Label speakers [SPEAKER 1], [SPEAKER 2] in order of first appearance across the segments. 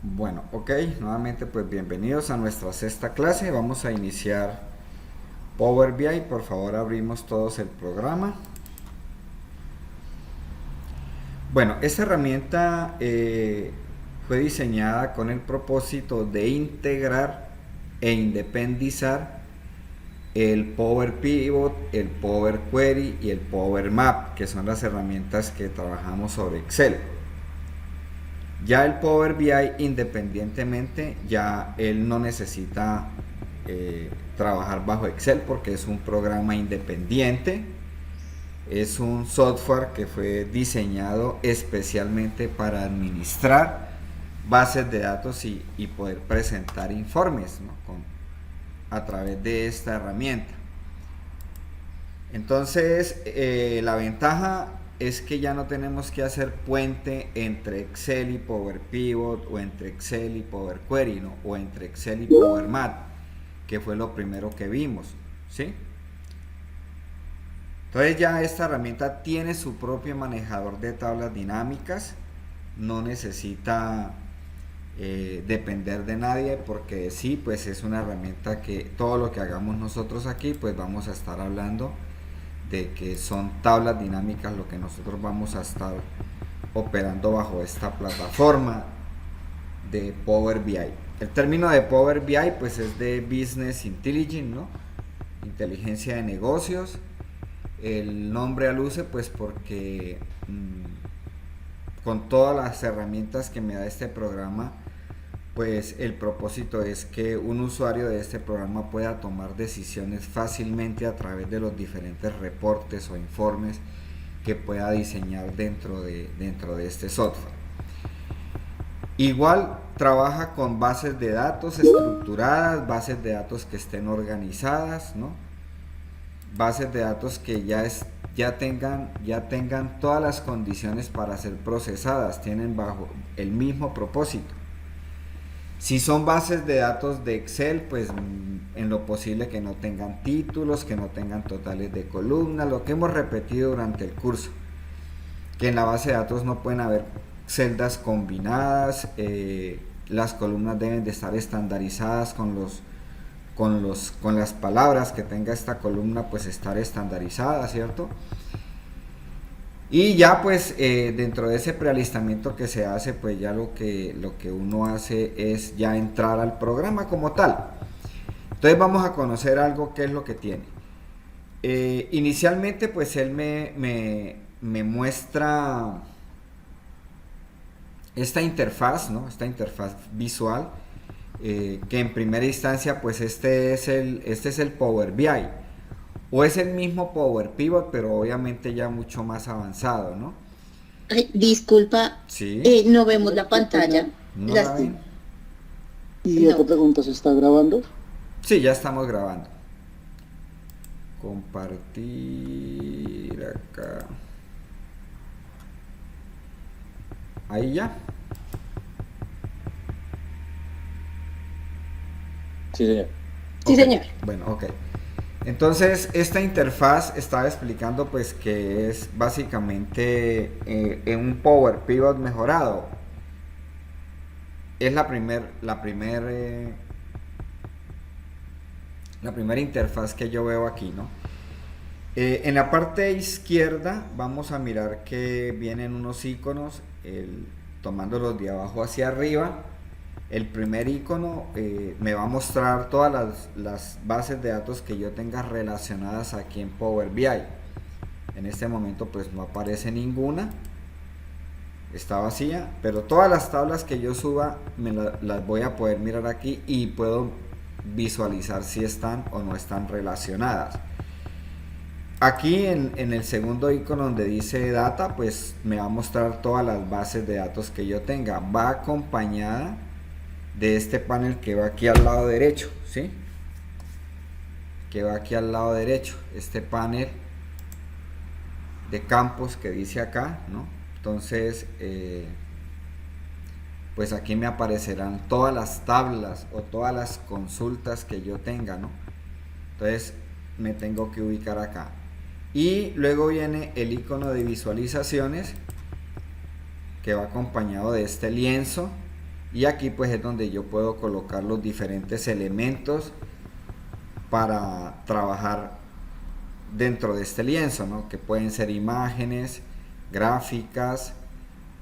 [SPEAKER 1] Bueno, ok, nuevamente pues bienvenidos a nuestra sexta clase. Vamos a iniciar Power BI. Por favor, abrimos todos el programa. Bueno, esta herramienta fue diseñada con el propósito de integrar e independizar el Power Pivot, el Power Query y el Power Map, que son las herramientas que trabajamos sobre Excel. Ya el Power BI, independientemente, ya él no necesita trabajar bajo Excel porque es un programa independiente. Es un software que fue diseñado especialmente para administrar bases de datos y poder presentar informes, ¿no? A través de esta herramienta. Entonces, la ventaja es que ya no tenemos que hacer puente entre Excel y Power Pivot, o entre Excel y Power Query, ¿no? O entre Excel y Power Mat, que fue lo primero que vimos, ¿sí? Entonces ya esta herramienta tiene su propio manejador de tablas dinámicas, no necesita depender de nadie, porque sí, pues es una herramienta que todo lo que hagamos nosotros aquí, pues vamos a estar hablando de que son tablas dinámicas lo que nosotros vamos a estar operando bajo esta plataforma de Power BI. El término de Power BI pues es de Business Intelligence, ¿no? Inteligencia de negocios. El nombre aluce pues porque con todas las herramientas que me da este programa, pues el propósito es que un usuario de este programa pueda tomar decisiones fácilmente a través de los diferentes reportes o informes que pueda diseñar dentro de este software. Igual trabaja con bases de datos estructuradas, bases de datos que estén organizadas, ¿no? Bases de datos que ya tengan todas las condiciones para ser procesadas, tienen bajo el mismo propósito. Si son bases de datos de Excel, pues en lo posible que no tengan títulos, que no tengan totales de columnas, lo que hemos repetido durante el curso, que en la base de datos no pueden haber celdas combinadas, las columnas deben de estar estandarizadas con las palabras que tenga esta columna, pues estar estandarizada, ¿cierto? Y ya pues dentro de ese prealistamiento que se hace, pues ya lo que uno hace es ya entrar al programa como tal. Entonces vamos a conocer algo que es lo que tiene. Inicialmente pues él me muestra esta interfaz, ¿no? Esta interfaz visual, que en primera instancia pues este es el Power BI. O es el mismo Power Pivot, pero obviamente ya mucho más avanzado, ¿no?
[SPEAKER 2] Ay, disculpa,
[SPEAKER 1] Sí,
[SPEAKER 2] no vemos la pantalla.
[SPEAKER 1] ¿no la
[SPEAKER 2] Las,
[SPEAKER 1] ven?
[SPEAKER 3] Y otra
[SPEAKER 2] no.
[SPEAKER 3] pregunta, ¿se está grabando?
[SPEAKER 1] Sí, ya estamos grabando. Compartir acá. Ahí ya.
[SPEAKER 3] Sí, señor.
[SPEAKER 2] Sí,
[SPEAKER 1] Ok,
[SPEAKER 2] señor.
[SPEAKER 1] bueno, ok. Entonces, esta interfaz estaba explicando pues que es básicamente un Power Pivot mejorado. Es la primera interfaz que yo veo aquí, ¿no? En la parte izquierda vamos a mirar que vienen unos iconos, tomándolos de abajo hacia arriba. El primer icono me va a mostrar todas las bases de datos que yo tenga relacionadas aquí en Power BI. En este momento pues no aparece ninguna, está vacía, pero todas las tablas que yo suba las voy a poder mirar aquí y puedo visualizar si están o no están relacionadas. Aquí en el segundo icono donde dice data, pues me va a mostrar todas las bases de datos que yo tenga. Va acompañada de este panel que va aquí al lado derecho, ¿sí? Que va aquí al lado derecho, este panel de campos que dice acá, ¿no? Entonces, pues aquí me aparecerán todas las tablas o todas las consultas que yo tenga, ¿no? Entonces, me tengo que ubicar acá. Y luego viene el icono de visualizaciones, que va acompañado de este lienzo y aquí pues es donde yo puedo colocar los diferentes elementos para trabajar dentro de este lienzo, ¿no? Que pueden ser imágenes, gráficas,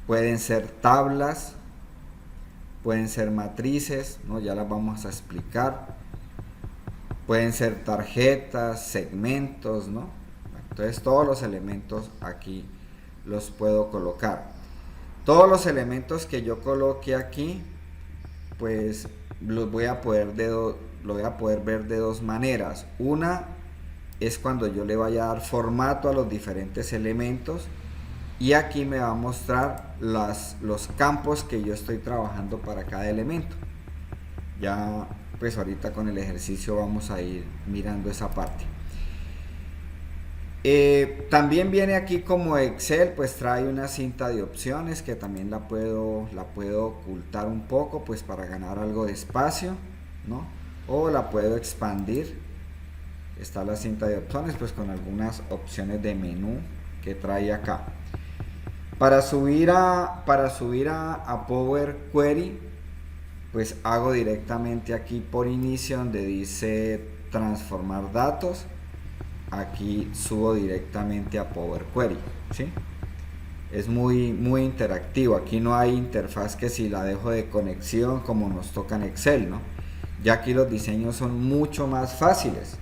[SPEAKER 1] pueden ser tablas, pueden ser matrices, ¿no? Ya las vamos a explicar, pueden ser tarjetas, segmentos, ¿no? Entonces todos los elementos aquí los puedo colocar. Todos los elementos que yo coloque aquí, pues los voy a poder ver de dos maneras. Una es cuando yo le vaya a dar formato a los diferentes elementos, y aquí me va a mostrar los campos que yo estoy trabajando para cada elemento. Ya pues ahorita con el ejercicio vamos a ir mirando esa parte. También viene aquí como Excel, pues trae una cinta de opciones que también la puedo ocultar un poco, pues para ganar algo de espacio, ¿no? O la puedo expandir. Está la cinta de opciones, pues con algunas opciones de menú que trae acá. Para subir a Power Query, pues hago directamente aquí por inicio donde dice transformar datos. Aquí subo directamente a Power Query, ¿sí? Es muy interactivo. Aquí no hay interfaz que si la dejo de conexión como nos toca en Excel, ¿no? Ya aquí los diseños son mucho más fáciles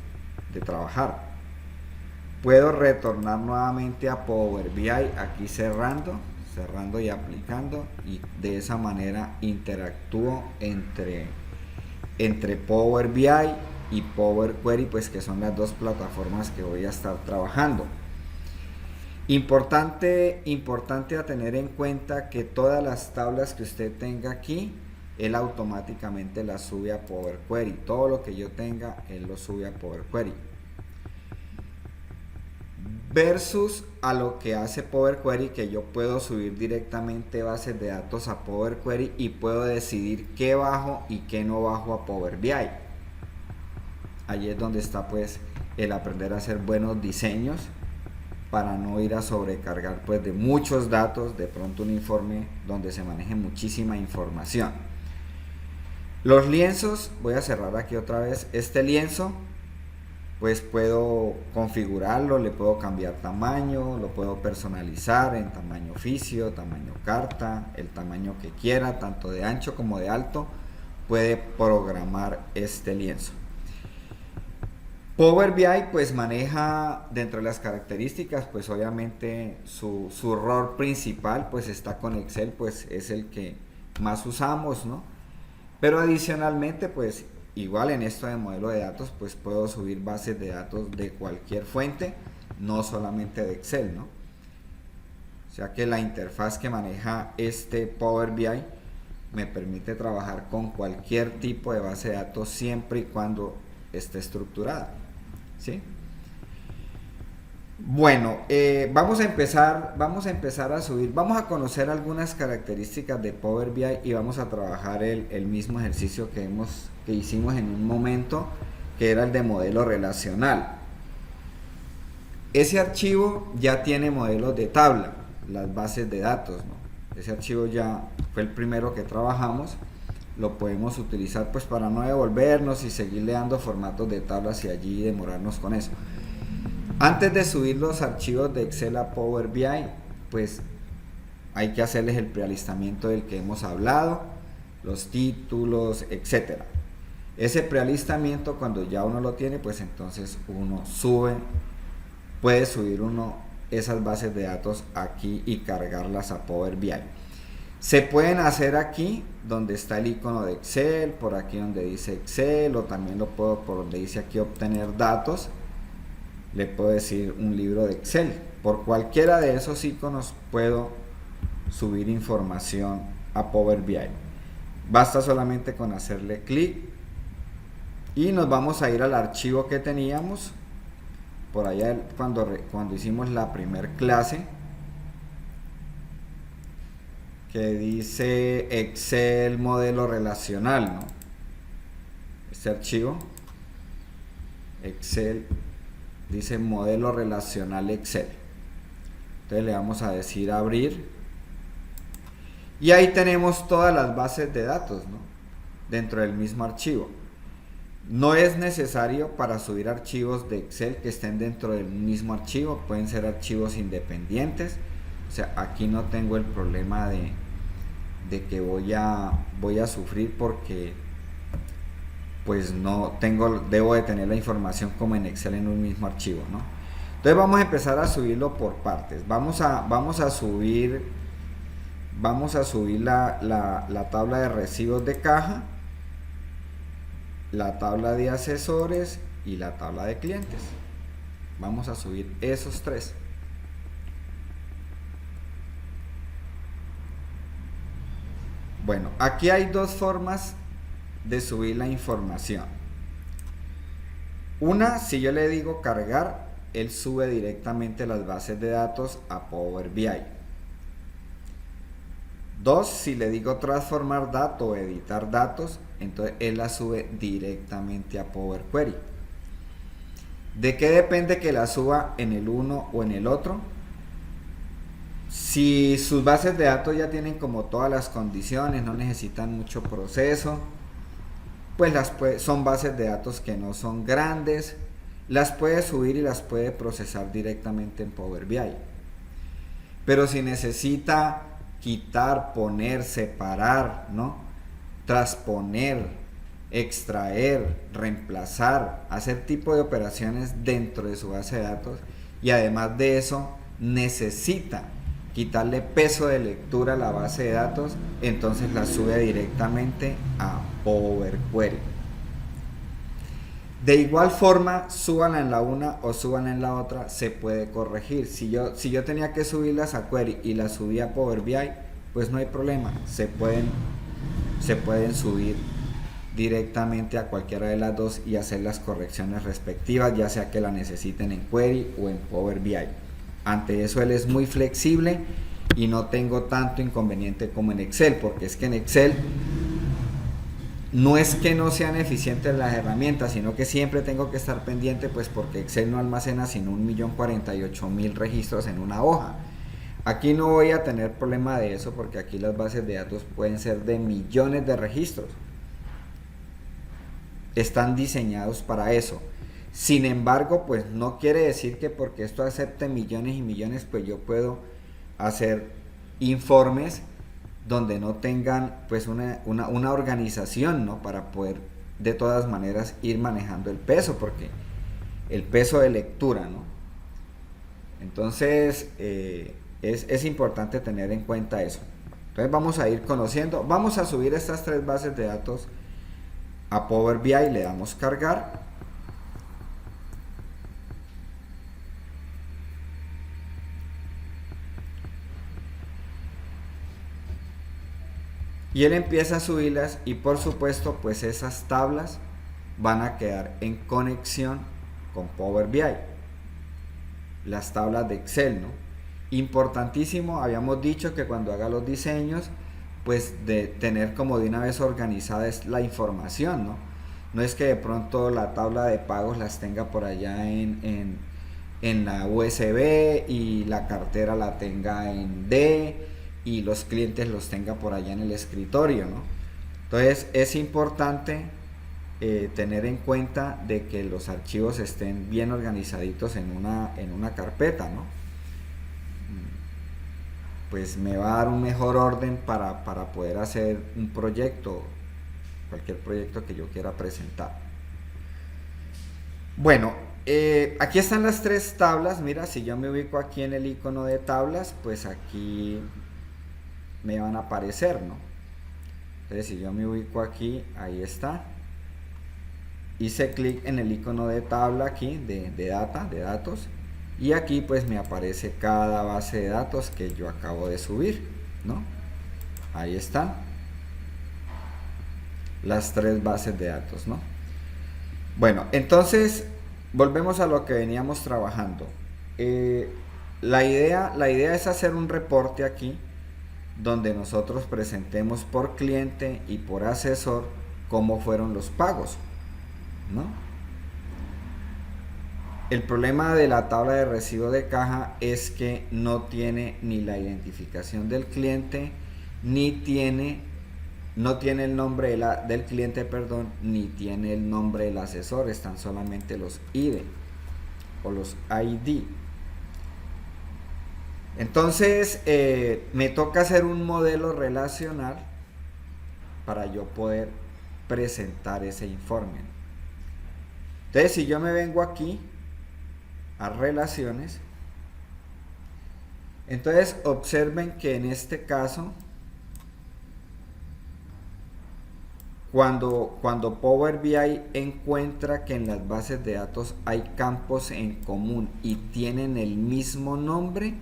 [SPEAKER 1] de trabajar. Puedo retornar nuevamente a Power BI, aquí cerrando y aplicando, y de esa manera interactúo entre Power BI y Power Query, pues que son las dos plataformas que voy a estar trabajando. Importante a tener en cuenta que todas las tablas que usted tenga aquí, él automáticamente las sube a Power Query. Todo lo que yo tenga, él lo sube a Power Query. Versus a lo que hace Power Query, que yo puedo subir directamente bases de datos a Power Query y puedo decidir qué bajo y qué no bajo a Power BI. Allí es donde está pues el aprender a hacer buenos diseños para no ir a sobrecargar pues de muchos datos, de pronto un informe donde se maneje muchísima información. Los lienzos, voy a cerrar aquí otra vez este lienzo, pues puedo configurarlo, le puedo cambiar tamaño, lo puedo personalizar en tamaño oficio, tamaño carta, el tamaño que quiera, tanto de ancho como de alto, puede programar este lienzo. Power BI pues maneja dentro de las características, pues obviamente su rol principal pues está con Excel, pues es el que más usamos, ¿no? Pero adicionalmente pues igual en esto de modelo de datos pues puedo subir bases de datos de cualquier fuente, no solamente de Excel, ¿no? O sea que la interfaz que maneja este Power BI me permite trabajar con cualquier tipo de base de datos siempre y cuando esté estructurada, ¿sí? Bueno, vamos a empezar a subir, vamos a conocer algunas características de Power BI y vamos a trabajar el mismo ejercicio que hicimos en un momento, que era el de modelo relacional. Ese archivo ya tiene modelos de tabla, las bases de datos, ¿no? Ese archivo ya fue el primero que trabajamos, lo podemos utilizar pues para no devolvernos y seguirle dando formatos de tablas y allí demorarnos con eso. Antes de subir los archivos de Excel a Power BI, pues hay que hacerles el prealistamiento del que hemos hablado, los títulos, etcétera. Ese prealistamiento, cuando ya uno lo tiene, pues entonces uno puede subir esas bases de datos aquí y cargarlas a Power BI. Se pueden hacer aquí donde está el icono de Excel, por aquí donde dice Excel, o también lo puedo por donde dice aquí obtener datos. Le puedo decir un libro de Excel. Por cualquiera de esos iconos puedo subir información a Power BI. Basta solamente con hacerle clic y nos vamos a ir al archivo que teníamos por allá cuando hicimos la primer clase, que dice Excel modelo relacional, ¿no? Este archivo Excel dice modelo relacional Excel. Entonces le vamos a decir abrir Y ahí tenemos todas las bases de datos, ¿no? Dentro del mismo archivo. No es necesario para subir archivos de Excel que estén dentro del mismo archivo, pueden ser archivos independientes. O sea, aquí no tengo el problema de que voy a sufrir porque pues no tengo, debo de tener la información como en Excel en un mismo archivo, ¿no? Entonces vamos a empezar a subirlo por partes. Vamos a subir la tabla de recibos de caja, la tabla de asesores y la tabla de clientes. Vamos a subir esos tres. Bueno, aquí hay dos formas de subir la información. Una, si yo le digo cargar, él sube directamente las bases de datos a Power BI. Dos, si le digo transformar datos o editar datos, entonces él la sube directamente a Power Query. ¿De qué depende que la suba en el uno o en el otro? Si sus bases de datos ya tienen como todas las condiciones, no necesitan mucho proceso, pues son bases de datos que no son grandes, las puede subir y las puede procesar directamente en Power BI. Pero si necesita quitar, poner, separar, ¿no? Transponer, extraer, reemplazar, hacer tipo de operaciones dentro de su base de datos, y además de eso necesita quitarle peso de lectura a la base de datos, entonces la sube directamente a Power Query. De igual forma, súbanla en la una o súbanla en la otra, se puede corregir. Si yo tenía que subirlas a Query y las subí a Power BI, pues no hay problema, se pueden subir directamente a cualquiera de las dos y hacer las correcciones respectivas, ya sea que la necesiten en Query o en Power BI. Ante eso él es muy flexible y no tengo tanto inconveniente como en Excel, porque es que en Excel no es que no sean eficientes las herramientas, sino que siempre tengo que estar pendiente, pues porque Excel no almacena sino 1.048.000 registros en una hoja. Aquí no voy a tener problema de eso, porque aquí las bases de datos pueden ser de millones de registros. Están diseñados para eso. Sin embargo, pues no quiere decir que porque esto acepte millones y millones, pues yo puedo hacer informes donde no tengan pues una organización, ¿no? Para poder de todas maneras ir manejando el peso, porque el peso de lectura, ¿no? Entonces es importante tener en cuenta eso. Entonces vamos a ir conociendo, vamos a subir estas tres bases de datos a Power BI, le damos cargar. Y él empieza a subirlas y por supuesto pues esas tablas van a quedar en conexión con Power BI. Las tablas de Excel, ¿no? Importantísimo, habíamos dicho que cuando haga los diseños, pues de tener como de una vez organizada es la información, ¿no? No es que de pronto la tabla de pagos las tenga por allá en la USB y la cartera la tenga en D y los clientes los tenga por allá en el escritorio, ¿no? Entonces es importante tener en cuenta de que los archivos estén bien organizaditos en una carpeta, ¿no? Pues me va a dar un mejor orden para poder hacer un proyecto, cualquier proyecto que yo quiera presentar. Bueno, aquí están las tres tablas. Mira, si yo me ubico aquí en el icono de tablas, pues aquí me van a aparecer, ¿no? Entonces si yo me ubico aquí, ahí está. Hice clic en el icono de tabla aquí, de datos, y aquí pues me aparece cada base de datos que yo acabo de subir, ¿no? Ahí están las tres bases de datos, ¿no? Bueno, entonces volvemos a lo que veníamos trabajando. La idea es hacer un reporte aquí donde nosotros presentemos por cliente y por asesor cómo fueron los pagos, ¿no? El problema de la tabla de recibo de caja es que no tiene ni la identificación del cliente no tiene el nombre del cliente, perdón, ni tiene el nombre del asesor, están solamente los ID o los ID. Entonces me toca hacer un modelo relacional para yo poder presentar ese informe. Entonces, si yo me vengo aquí a relaciones, entonces observen que en este caso, cuando Power BI encuentra que en las bases de datos hay campos en común y tienen el mismo nombre,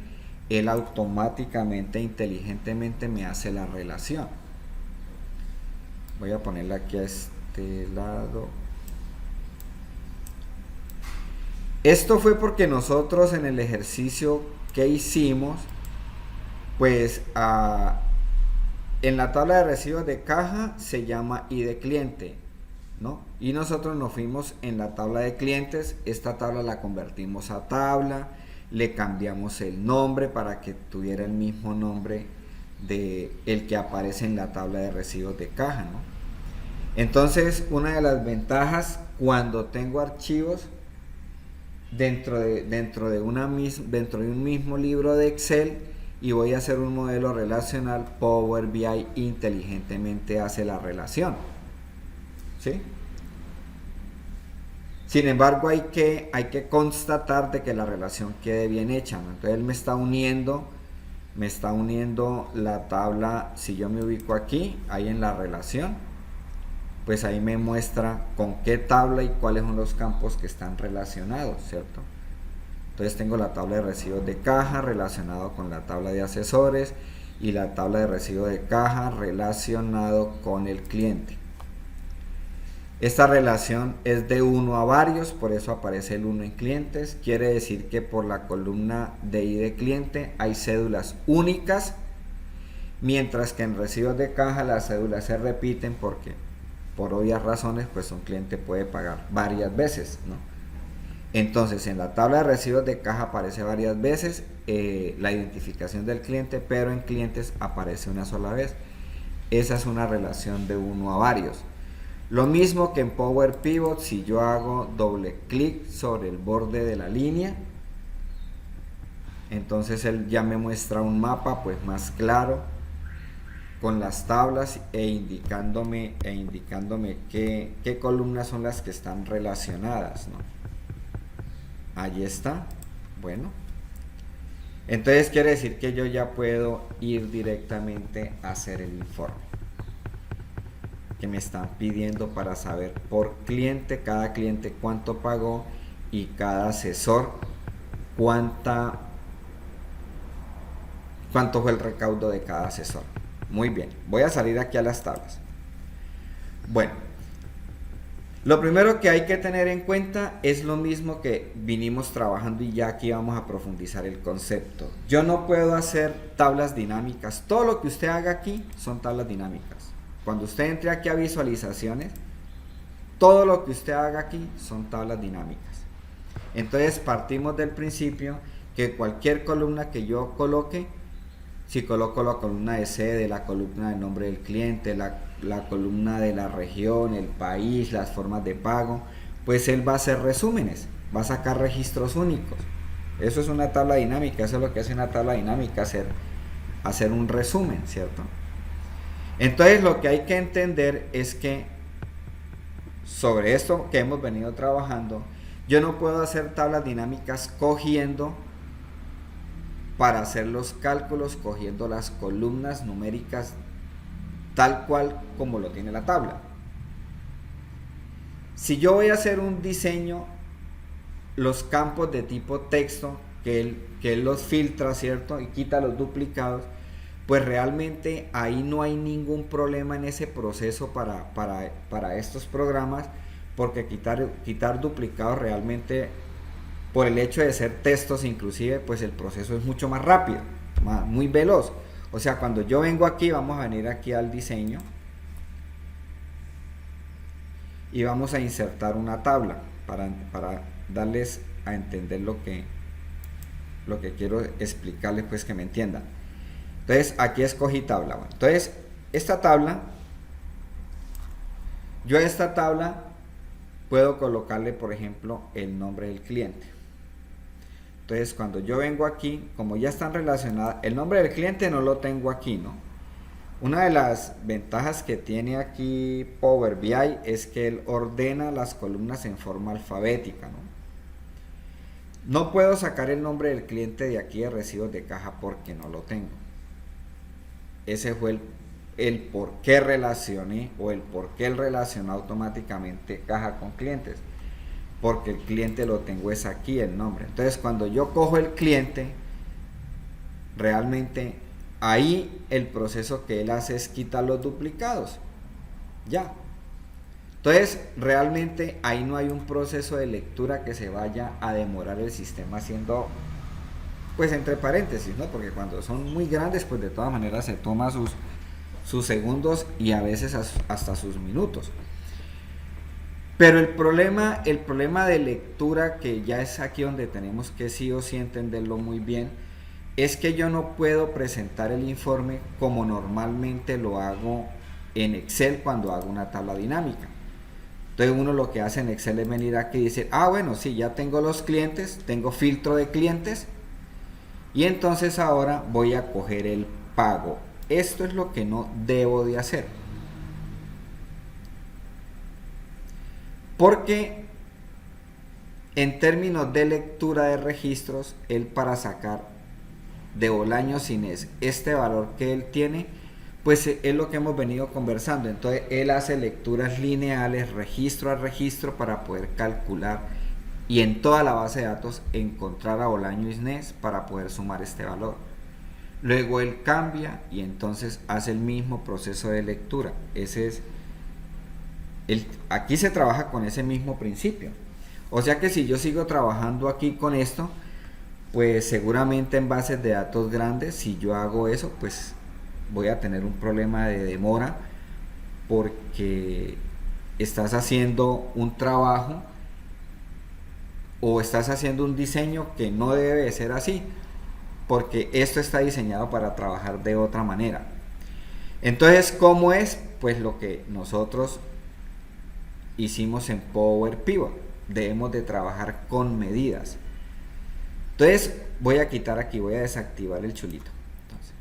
[SPEAKER 1] él automáticamente, inteligentemente me hace la relación. Voy a ponerla aquí a este lado. Esto fue porque nosotros en el ejercicio que hicimos, pues en la tabla de recibos de caja se llama ID cliente, ¿no? Y nosotros nos fuimos en la tabla de clientes, esta tabla la convertimos a tabla, le cambiamos el nombre para que tuviera el mismo nombre de el que aparece en la tabla de recibos de caja, ¿no? Entonces, una de las ventajas cuando tengo archivos dentro de un mismo libro de Excel y voy a hacer un modelo relacional, Power BI inteligentemente hace la relación, ¿sí? Sin embargo, hay que constatar de que la relación quede bien hecha, ¿no? Entonces él me está uniendo la tabla. Si yo me ubico aquí, ahí en la relación, pues ahí me muestra con qué tabla y cuáles son los campos que están relacionados, ¿cierto? Entonces tengo la tabla de recibos de caja relacionado con la tabla de asesores y la tabla de recibo de caja relacionado con el cliente. Esta relación es de 1 a varios, por eso aparece el 1 en clientes. Quiere decir que por la columna de ID cliente hay cédulas únicas, mientras que en recibos de caja las cédulas se repiten porque por obvias razones pues un cliente puede pagar varias veces, ¿no? Entonces en la tabla de recibos de caja aparece varias veces la identificación del cliente, pero en clientes aparece una sola vez. Esa es una relación de 1 a varios. Lo mismo que en Power Pivot, si yo hago doble clic sobre el borde de la línea, entonces él ya me muestra un mapa pues más claro con las tablas e indicándome qué columnas son las que están relacionadas, ¿no? Allí está. Bueno, entonces quiere decir que yo ya puedo ir directamente a hacer el informe que me están pidiendo para saber por cliente, cada cliente cuánto pagó y cada asesor cuánto fue el recaudo de cada asesor. Muy bien, voy a salir aquí a las tablas. Bueno, lo primero que hay que tener en cuenta es lo mismo que vinimos trabajando y ya aquí vamos a profundizar el concepto. Yo no puedo hacer tablas dinámicas. Todo lo que usted haga aquí son tablas dinámicas. Cuando usted entre aquí a visualizaciones, todo lo que usted haga aquí son tablas dinámicas. Entonces partimos del principio que cualquier columna que yo coloque, si coloco la columna de sede, la columna del nombre del cliente, la columna de la región, el país, las formas de pago, pues él va a hacer resúmenes, va a sacar registros únicos. Eso es una tabla dinámica, eso es lo que hace una tabla dinámica, hacer un resumen, ¿cierto? Entonces lo que hay que entender es que sobre esto que hemos venido trabajando, yo no puedo hacer tablas dinámicas cogiendo para hacer los cálculos, cogiendo las columnas numéricas tal cual como lo tiene la tabla. Si yo voy a hacer un diseño, los campos de tipo texto, que él los filtra, ¿cierto? Y quita los duplicados, pues realmente ahí no hay ningún problema en ese proceso para estos programas, porque quitar duplicados realmente, por el hecho de ser textos inclusive, pues el proceso es mucho más rápido, muy veloz. O sea, cuando yo vengo aquí, vamos a venir aquí al diseño y vamos a insertar una tabla para darles a entender lo que quiero explicarles, pues que me entiendan. Entonces aquí escogí tabla. Bueno, entonces esta tabla, yo a esta tabla puedo colocarle, por ejemplo, el nombre del cliente. Entonces cuando yo vengo aquí, como ya están relacionadas, el nombre del cliente no lo tengo aquí, ¿no? Una de las ventajas que tiene aquí Power BI es que él ordena las columnas en forma alfabética, ¿no? No puedo sacar el nombre del cliente de aquí de recibos de caja porque no lo tengo. Ese fue el por qué relacioné o el por qué él relacionó automáticamente caja con clientes. Porque el cliente lo tengo es aquí el nombre. Entonces cuando yo cojo el cliente, realmente ahí el proceso que él hace es quitar los duplicados. Ya. Entonces, realmente ahí no hay un proceso de lectura que se vaya a demorar el sistema haciendo, pues entre paréntesis, ¿no? Porque cuando son muy grandes, pues de todas maneras se toma sus segundos y a veces hasta sus minutos. Pero el problema de lectura, que ya es aquí donde tenemos que sí o sí entenderlo muy bien, es que yo no puedo presentar el informe como normalmente lo hago en Excel cuando hago una tabla dinámica. Entonces uno lo que hace en Excel es venir aquí y decir, bueno, sí, ya tengo los clientes, tengo filtro de clientes y entonces ahora voy a coger el pago. Esto es lo que no debo de hacer. Porque en términos de lectura de registros, él para sacar de Bolaños Inés este valor que él tiene, pues es lo que hemos venido conversando. Entonces él hace lecturas lineales registro a registro para poder calcular y en toda la base de datos encontrar a Bolaños Inés para poder sumar este valor. Luego él cambia y entonces hace el mismo proceso de lectura. Ese es aquí se trabaja con ese mismo principio. O sea que si yo sigo trabajando aquí con esto, pues seguramente en bases de datos grandes, si yo hago eso, pues voy a tener un problema de demora porque estás haciendo un trabajo o estás haciendo un diseño que no debe de ser así, porque esto está diseñado para trabajar de otra manera. Entonces, ¿cómo es? Pues lo que nosotros hicimos en Power Pivot. Debemos de trabajar con medidas. Entonces, voy a quitar aquí, voy a desactivar el chulito. Entonces,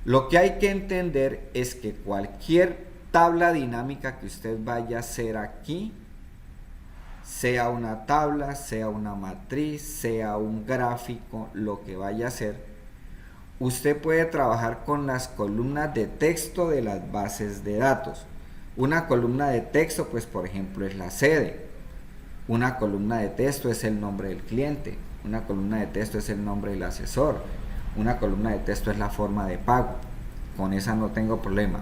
[SPEAKER 1] lo que hay que entender es que cualquier tabla dinámica que usted vaya a hacer aquí, sea una tabla, sea una matriz, sea un gráfico, lo que vaya a hacer, usted puede trabajar con las columnas de texto de las bases de datos. Una columna de texto, pues por ejemplo, es la sede. Una columna de texto es el nombre del cliente. Una columna de texto es el nombre del asesor. Una columna de texto es la forma de pago. Con esa no tengo problema.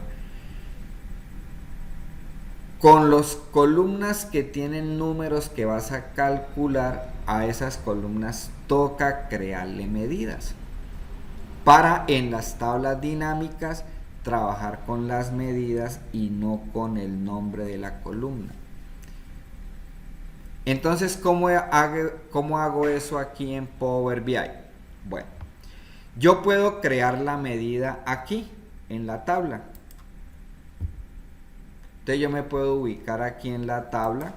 [SPEAKER 1] Con las columnas que tienen números que vas a calcular, a esas columnas toca crearle medidas. Para en las tablas dinámicas trabajar con las medidas y no con el nombre de la columna. Entonces, ¿cómo hago eso aquí en Power BI? Bueno, yo puedo crear la medida aquí en la tabla. Entonces yo me puedo ubicar aquí en la tabla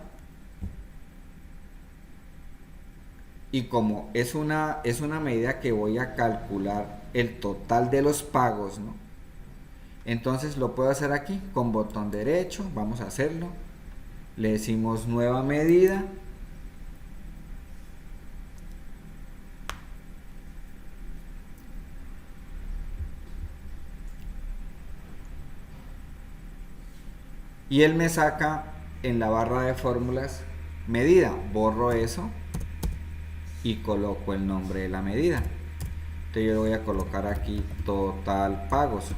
[SPEAKER 1] y como es una medida que voy a calcular el total de los pagos, ¿no? Entonces lo puedo hacer aquí con botón derecho, vamos a hacerlo, le decimos nueva medida, y él me saca en la barra de fórmulas medida, borro eso y coloco el nombre de la medida. Entonces yo le voy a colocar aquí total pagos.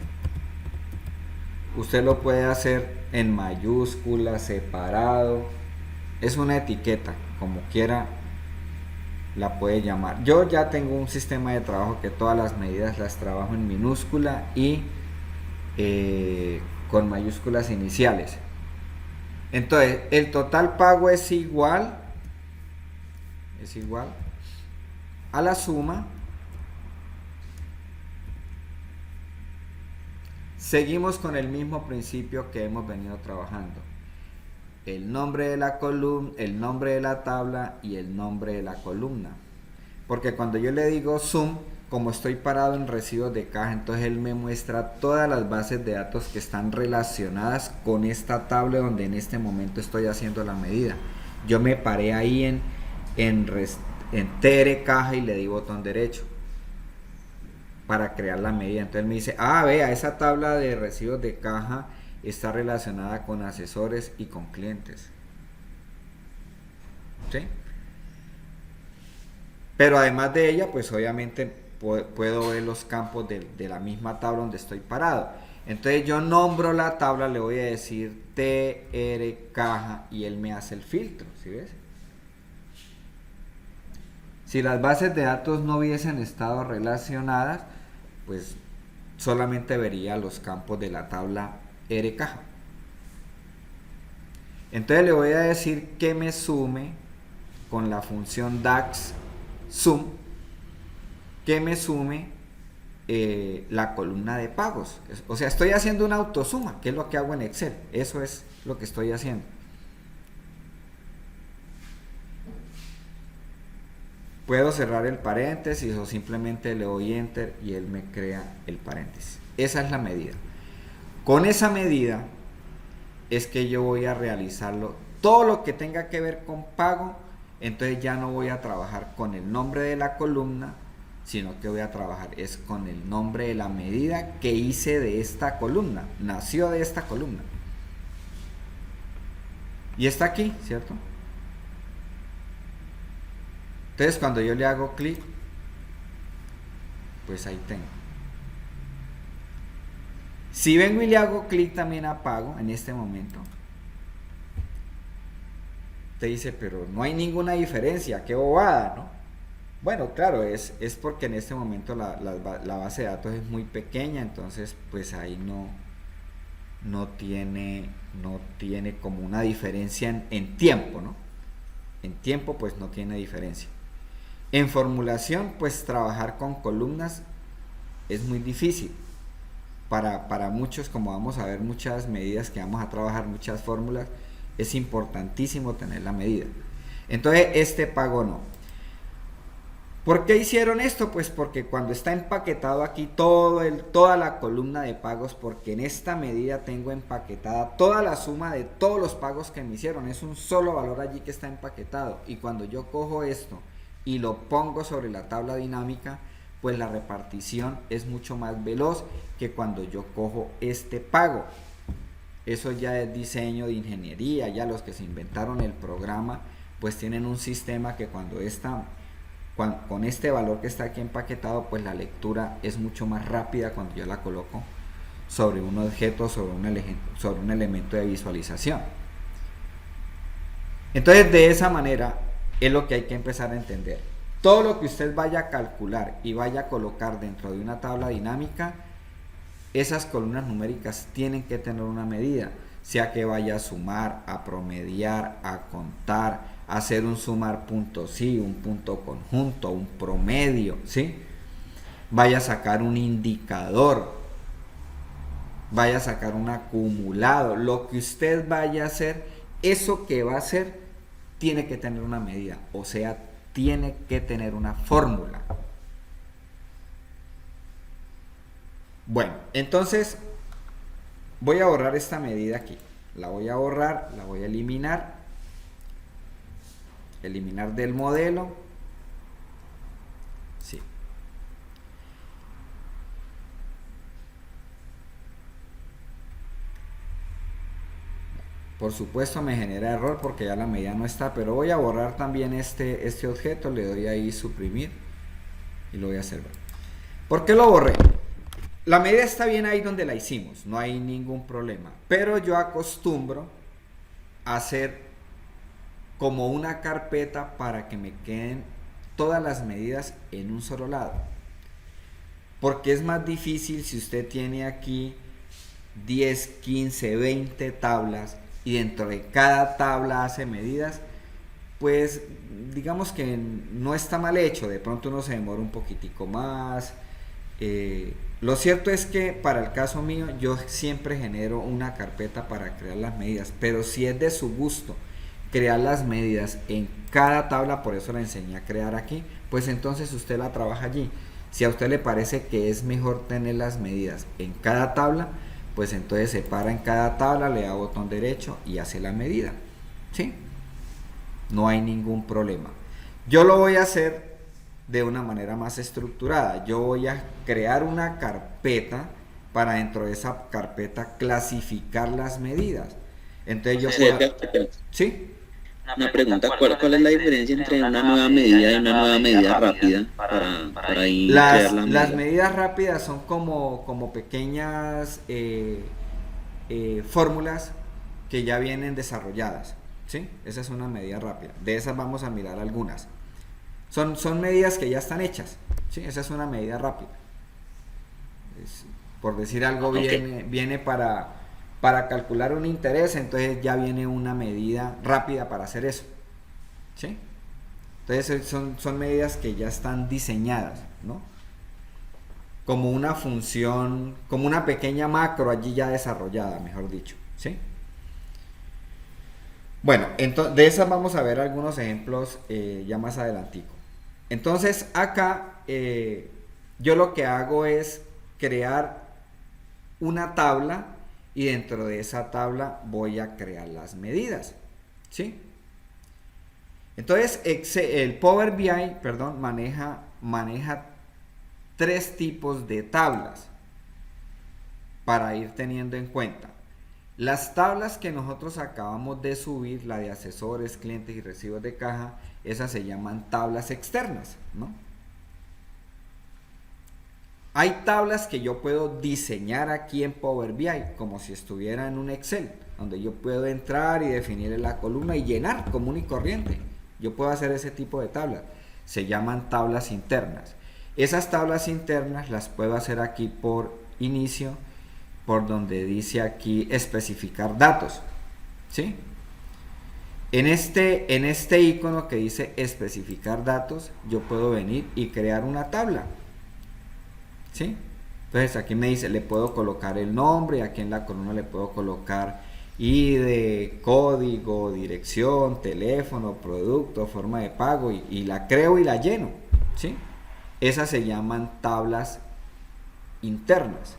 [SPEAKER 1] Usted lo puede hacer en mayúscula, separado, es una etiqueta, como quiera la puede llamar. Yo ya tengo un sistema de trabajo que todas las medidas las trabajo en minúscula y con mayúsculas iniciales. Entonces el total pago es igual a la suma seguimos con el mismo principio que hemos venido trabajando. El nombre de la columna, el nombre de la tabla y el nombre de la columna. Porque cuando yo le digo zoom, como estoy parado en residuos de caja, entonces él me muestra todas las bases de datos que están relacionadas con esta tabla donde en este momento estoy haciendo la medida. Yo me paré ahí en TR caja y le di botón derecho para crear la medida. Entonces me dice, vea, esa tabla de residuos de caja está relacionada con asesores y con clientes. ¿Sí? Pero además de ella, pues obviamente puedo ver los campos de la misma tabla donde estoy parado. Entonces yo nombro la tabla, le voy a decir TR caja y él me hace el filtro, ¿sí ves? Si las bases de datos no hubiesen estado relacionadas, pues solamente vería los campos de la tabla R caja. Entonces le voy a decir que me sume con la función DAX sum, que me sume la columna de pagos. O sea, estoy haciendo una autosuma, que es lo que hago en Excel. Eso es lo que estoy haciendo. Puedo cerrar el paréntesis o simplemente le doy enter y él me crea el paréntesis. Esa es la medida. Con esa medida es que yo voy a realizarlo. Todo lo que tenga que ver con pago, entonces ya no voy a trabajar con el nombre de la columna, sino que voy a trabajar es con el nombre de la medida que hice de esta columna. Nació de esta columna. Y está aquí, ¿cierto? Entonces cuando yo le hago clic, pues ahí tengo. Si vengo y le hago clic también a pago en este momento, te dice, pero no hay ninguna diferencia, qué bobada, ¿no? Bueno, claro, es porque en este momento la base de datos es muy pequeña, entonces pues ahí no tiene como una diferencia en tiempo, ¿no? En tiempo pues no tiene diferencia. En formulación, pues trabajar con columnas es muy difícil. Para muchos, como vamos a ver muchas medidas que vamos a trabajar, muchas fórmulas, es importantísimo tener la medida. Entonces, este pago no. ¿Por qué hicieron esto? Pues porque cuando está empaquetado aquí toda la columna de pagos, porque en esta medida tengo empaquetada toda la suma de todos los pagos que me hicieron. Es un solo valor allí que está empaquetado. Y cuando yo cojo esto y lo pongo sobre la tabla dinámica, pues la repartición es mucho más veloz que cuando yo cojo este pago. Eso ya es diseño de ingeniería, ya los que se inventaron el programa pues tienen un sistema que con este valor que está aquí empaquetado, pues la lectura es mucho más rápida cuando yo la coloco sobre un objeto, sobre un elemento de visualización. Entonces de esa manera es lo que hay que empezar a entender. Todo lo que usted vaya a calcular y vaya a colocar dentro de una tabla dinámica, esas columnas numéricas tienen que tener una medida, sea que vaya a sumar, a promediar, a contar, a hacer un sumar punto sí, un punto conjunto, un promedio, ¿sí? Vaya a sacar un indicador, vaya a sacar un acumulado, lo que usted vaya a hacer, eso que va a hacer tiene que tener una medida, o sea, tiene que tener una fórmula. Bueno, entonces voy a borrar esta medida aquí. La voy a borrar, la voy a eliminar. Eliminar del modelo. Sí. Por supuesto me genera error porque ya la medida no está, pero voy a borrar también este objeto, le doy ahí suprimir y lo voy a hacer. ¿Por qué lo borré? La medida está bien ahí donde la hicimos, no hay ningún problema, pero yo acostumbro a hacer como una carpeta para que me queden todas las medidas en un solo lado, porque es más difícil si usted tiene aquí 10, 15, 20 tablas y dentro de cada tabla hace medidas, pues digamos que no está mal hecho, de pronto uno se demora un poquitico más, Lo cierto es que para el caso mío yo siempre genero una carpeta para crear las medidas, pero si es de su gusto crear las medidas en cada tabla, por eso la enseñé a crear aquí, pues entonces usted la trabaja allí. Si a usted le parece que es mejor tener las medidas en cada tabla, pues entonces se para en cada tabla, le da botón derecho y hace la medida, ¿sí? No hay ningún problema. Yo lo voy a hacer de una manera más estructurada. Yo voy a crear una carpeta para dentro de esa carpeta clasificar las medidas. Entonces yo puedo... ¿Sí?
[SPEAKER 4] Una pregunta, ¿cuál es la diferencia entre una nueva medida y una nueva medida rápida para ahí crear la medida?
[SPEAKER 1] Las medidas rápidas son como pequeñas fórmulas que ya vienen desarrolladas, ¿sí? Esa es una medida rápida. De esas vamos a mirar algunas. Son medidas que ya están hechas, ¿sí? Esa es una medida rápida. Por decir algo, viene para calcular un interés, entonces ya viene una medida rápida para hacer eso, ¿sí? Entonces son medidas que ya están diseñadas, ¿no? Como una función, como una pequeña macro allí ya desarrollada, mejor dicho, ¿sí? Bueno, entonces de esas vamos a ver algunos ejemplos ya más adelantico. Entonces acá yo lo que hago es crear una tabla y dentro de esa tabla voy a crear las medidas, ¿sí? Entonces el Power BI, perdón, maneja tres tipos de tablas para ir teniendo en cuenta. Las tablas que nosotros acabamos de subir, la de asesores, clientes y recibos de caja, esas se llaman tablas externas, ¿no? Hay tablas que yo puedo diseñar aquí en Power BI, como si estuviera en un Excel, donde yo puedo entrar y definir la columna y llenar común y corriente. Yo puedo hacer ese tipo de tablas. Se llaman tablas internas. Esas tablas internas las puedo hacer aquí por inicio, por donde dice aquí especificar datos, ¿sí? En este icono que dice especificar datos, yo puedo venir y crear una tabla, ¿sí? Entonces aquí me dice, le puedo colocar el nombre, aquí en la columna le puedo colocar ID, código, dirección, teléfono, producto, forma de pago y la creo y la lleno, ¿sí? Esas se llaman tablas internas.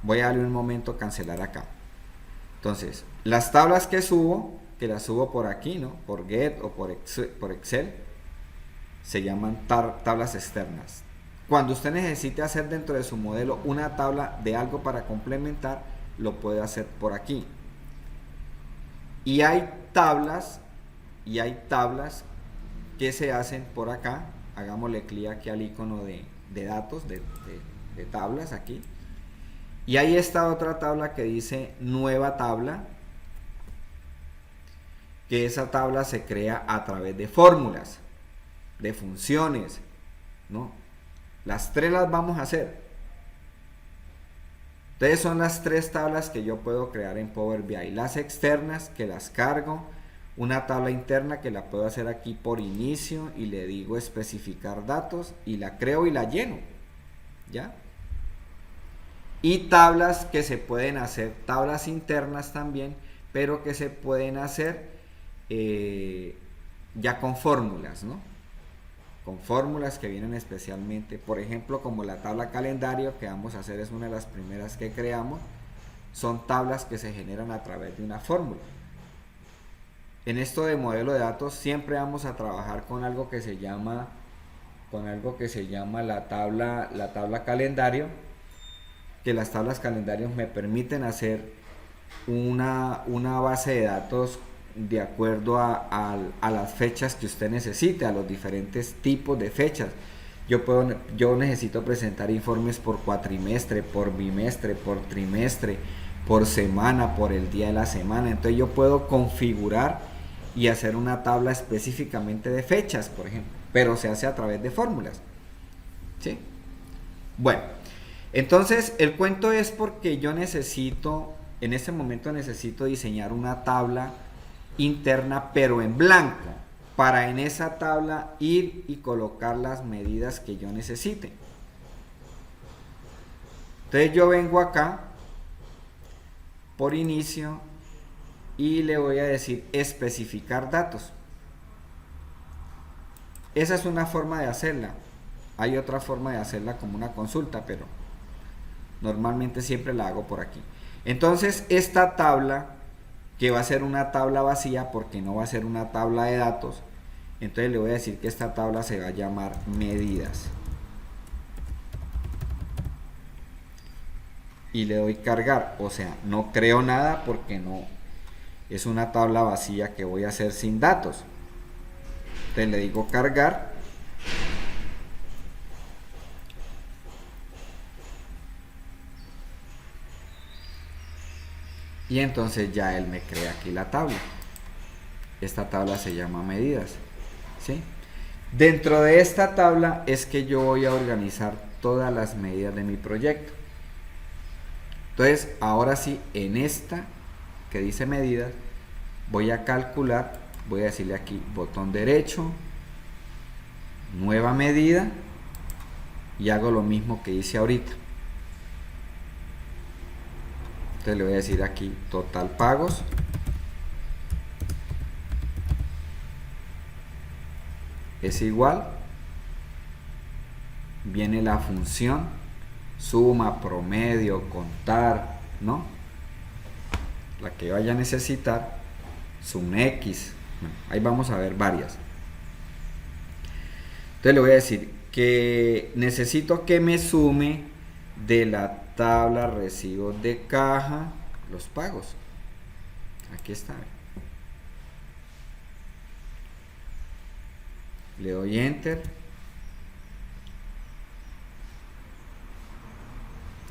[SPEAKER 1] Voy a darle un momento a cancelar acá. Entonces, las tablas que subo, las subo por aquí, ¿no? Por Get o por Excel, se llaman tablas externas. Cuando usted necesite hacer dentro de su modelo una tabla de algo para complementar, lo puede hacer por aquí. Y hay tablas que se hacen por acá. Hagámosle clic aquí al icono de datos, de tablas aquí. Y ahí está otra tabla que dice nueva tabla, que esa tabla se crea a través de fórmulas, de funciones, ¿no? Las tres las vamos a hacer. Entonces son las tres tablas que yo puedo crear en Power BI. Las externas que las cargo, una tabla interna que la puedo hacer aquí por inicio y le digo especificar datos y la creo y la lleno, ¿ya? Y tablas que se pueden hacer, tablas internas también, pero que se pueden hacer ya con fórmulas, ¿no? Con fórmulas que vienen especialmente, por ejemplo, como la tabla calendario que vamos a hacer, es una de las primeras que creamos. Son tablas que se generan a través de una fórmula. En esto de modelo de datos siempre vamos a trabajar con algo que se llama la tabla calendario, que las tablas calendarios me permiten hacer una base de datos de acuerdo a las fechas que usted necesite, a los diferentes tipos de fechas. Yo necesito presentar informes por cuatrimestre, por bimestre, por trimestre, por semana, por el día de la semana. Entonces yo puedo configurar y hacer una tabla específicamente de fechas, por ejemplo, pero se hace a través de fórmulas, ¿sí? Bueno, entonces el cuento es porque yo en este momento necesito diseñar una tabla interna pero en blanco, para en esa tabla ir y colocar las medidas que yo necesite. Entonces yo vengo acá por inicio y le voy a decir especificar datos. Esa es una forma de hacerla. Hay otra forma de hacerla como una consulta, pero normalmente siempre la hago por aquí. Entonces esta tabla, que va a ser una tabla vacía porque no va a ser una tabla de datos, entonces le voy a decir que esta tabla se va a llamar medidas. Y le doy cargar, o sea, no creo nada porque no es una tabla vacía que voy a hacer sin datos. Entonces le digo cargar. Y entonces ya él me crea aquí la tabla. Esta tabla se llama medidas, ¿sí? Dentro de esta tabla es que yo voy a organizar todas las medidas de mi proyecto. Entonces, ahora sí, en esta que dice medidas, voy a calcular, voy a decirle aquí botón derecho, nueva medida, y hago lo mismo que hice ahorita. Entonces le voy a decir aquí total pagos. Es igual. Viene la función suma, promedio, contar, ¿no? La que vaya a necesitar. Sum X. Bueno, ahí vamos a ver varias. Entonces le voy a decir que necesito que me sume de la tabla recibos de caja los pagos. Aquí está. Le doy enter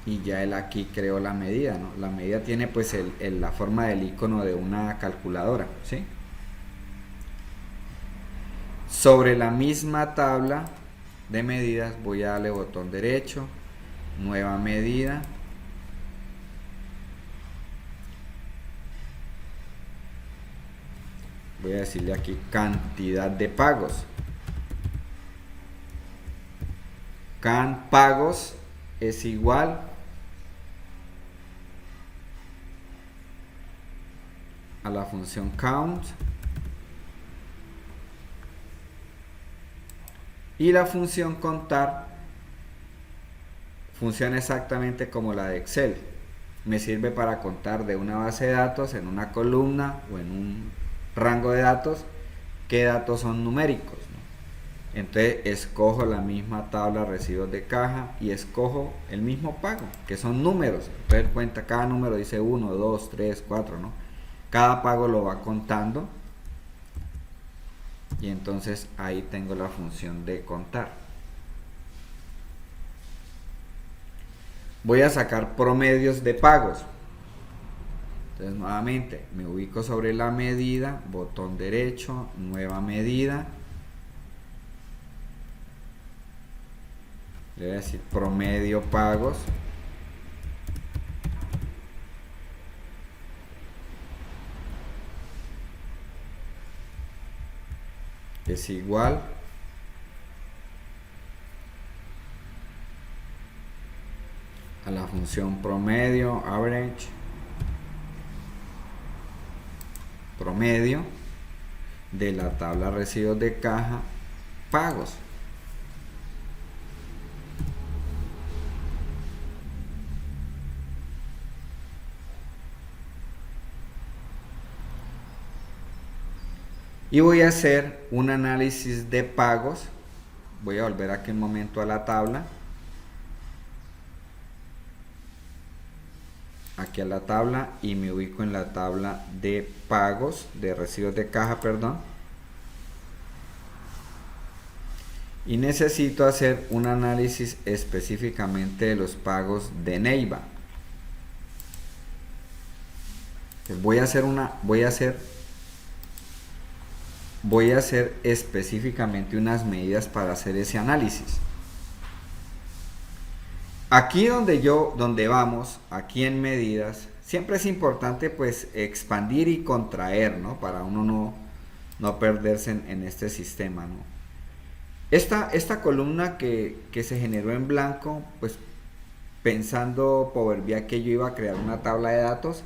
[SPEAKER 1] y ya él aquí creó la medida, ¿no? La medida tiene pues la forma del icono de una calculadora, ¿sí? Sobre la misma tabla de medidas voy a darle botón derecho, nueva medida, voy a decirle aquí cantidad de pagos. Can pagos es igual a la función count y la función contar funciona exactamente como la de Excel. Me sirve para contar de una base de datos en una columna o en un rango de datos qué datos son numéricos, ¿no? Entonces escojo la misma tabla recibos de caja y escojo el mismo pago, que son números. Entonces cuenta, cada número dice 1, 2, 3, 4, ¿no? Cada pago lo va contando y entonces ahí tengo la función de contar. Voy a sacar promedios de pagos. Entonces nuevamente me ubico sobre la medida, botón derecho, nueva medida. Le voy a decir promedio pagos. Es igual a la función promedio, average, promedio de la tabla recibos de caja, pagos. Y voy a hacer un análisis de pagos. Voy a volver aquí un momento a la tabla. Aquí a la tabla y me ubico en la tabla de pagos, de recibos de caja, perdón. Y necesito hacer un análisis específicamente de los pagos de Neiva. Entonces voy a hacer específicamente unas medidas para hacer ese análisis. Aquí donde vamos, aquí en medidas, siempre es importante pues expandir y contraer, ¿no? Para uno no perderse en este sistema, ¿no? Esta columna que se generó en blanco, pues pensando Power BI que yo iba a crear una tabla de datos,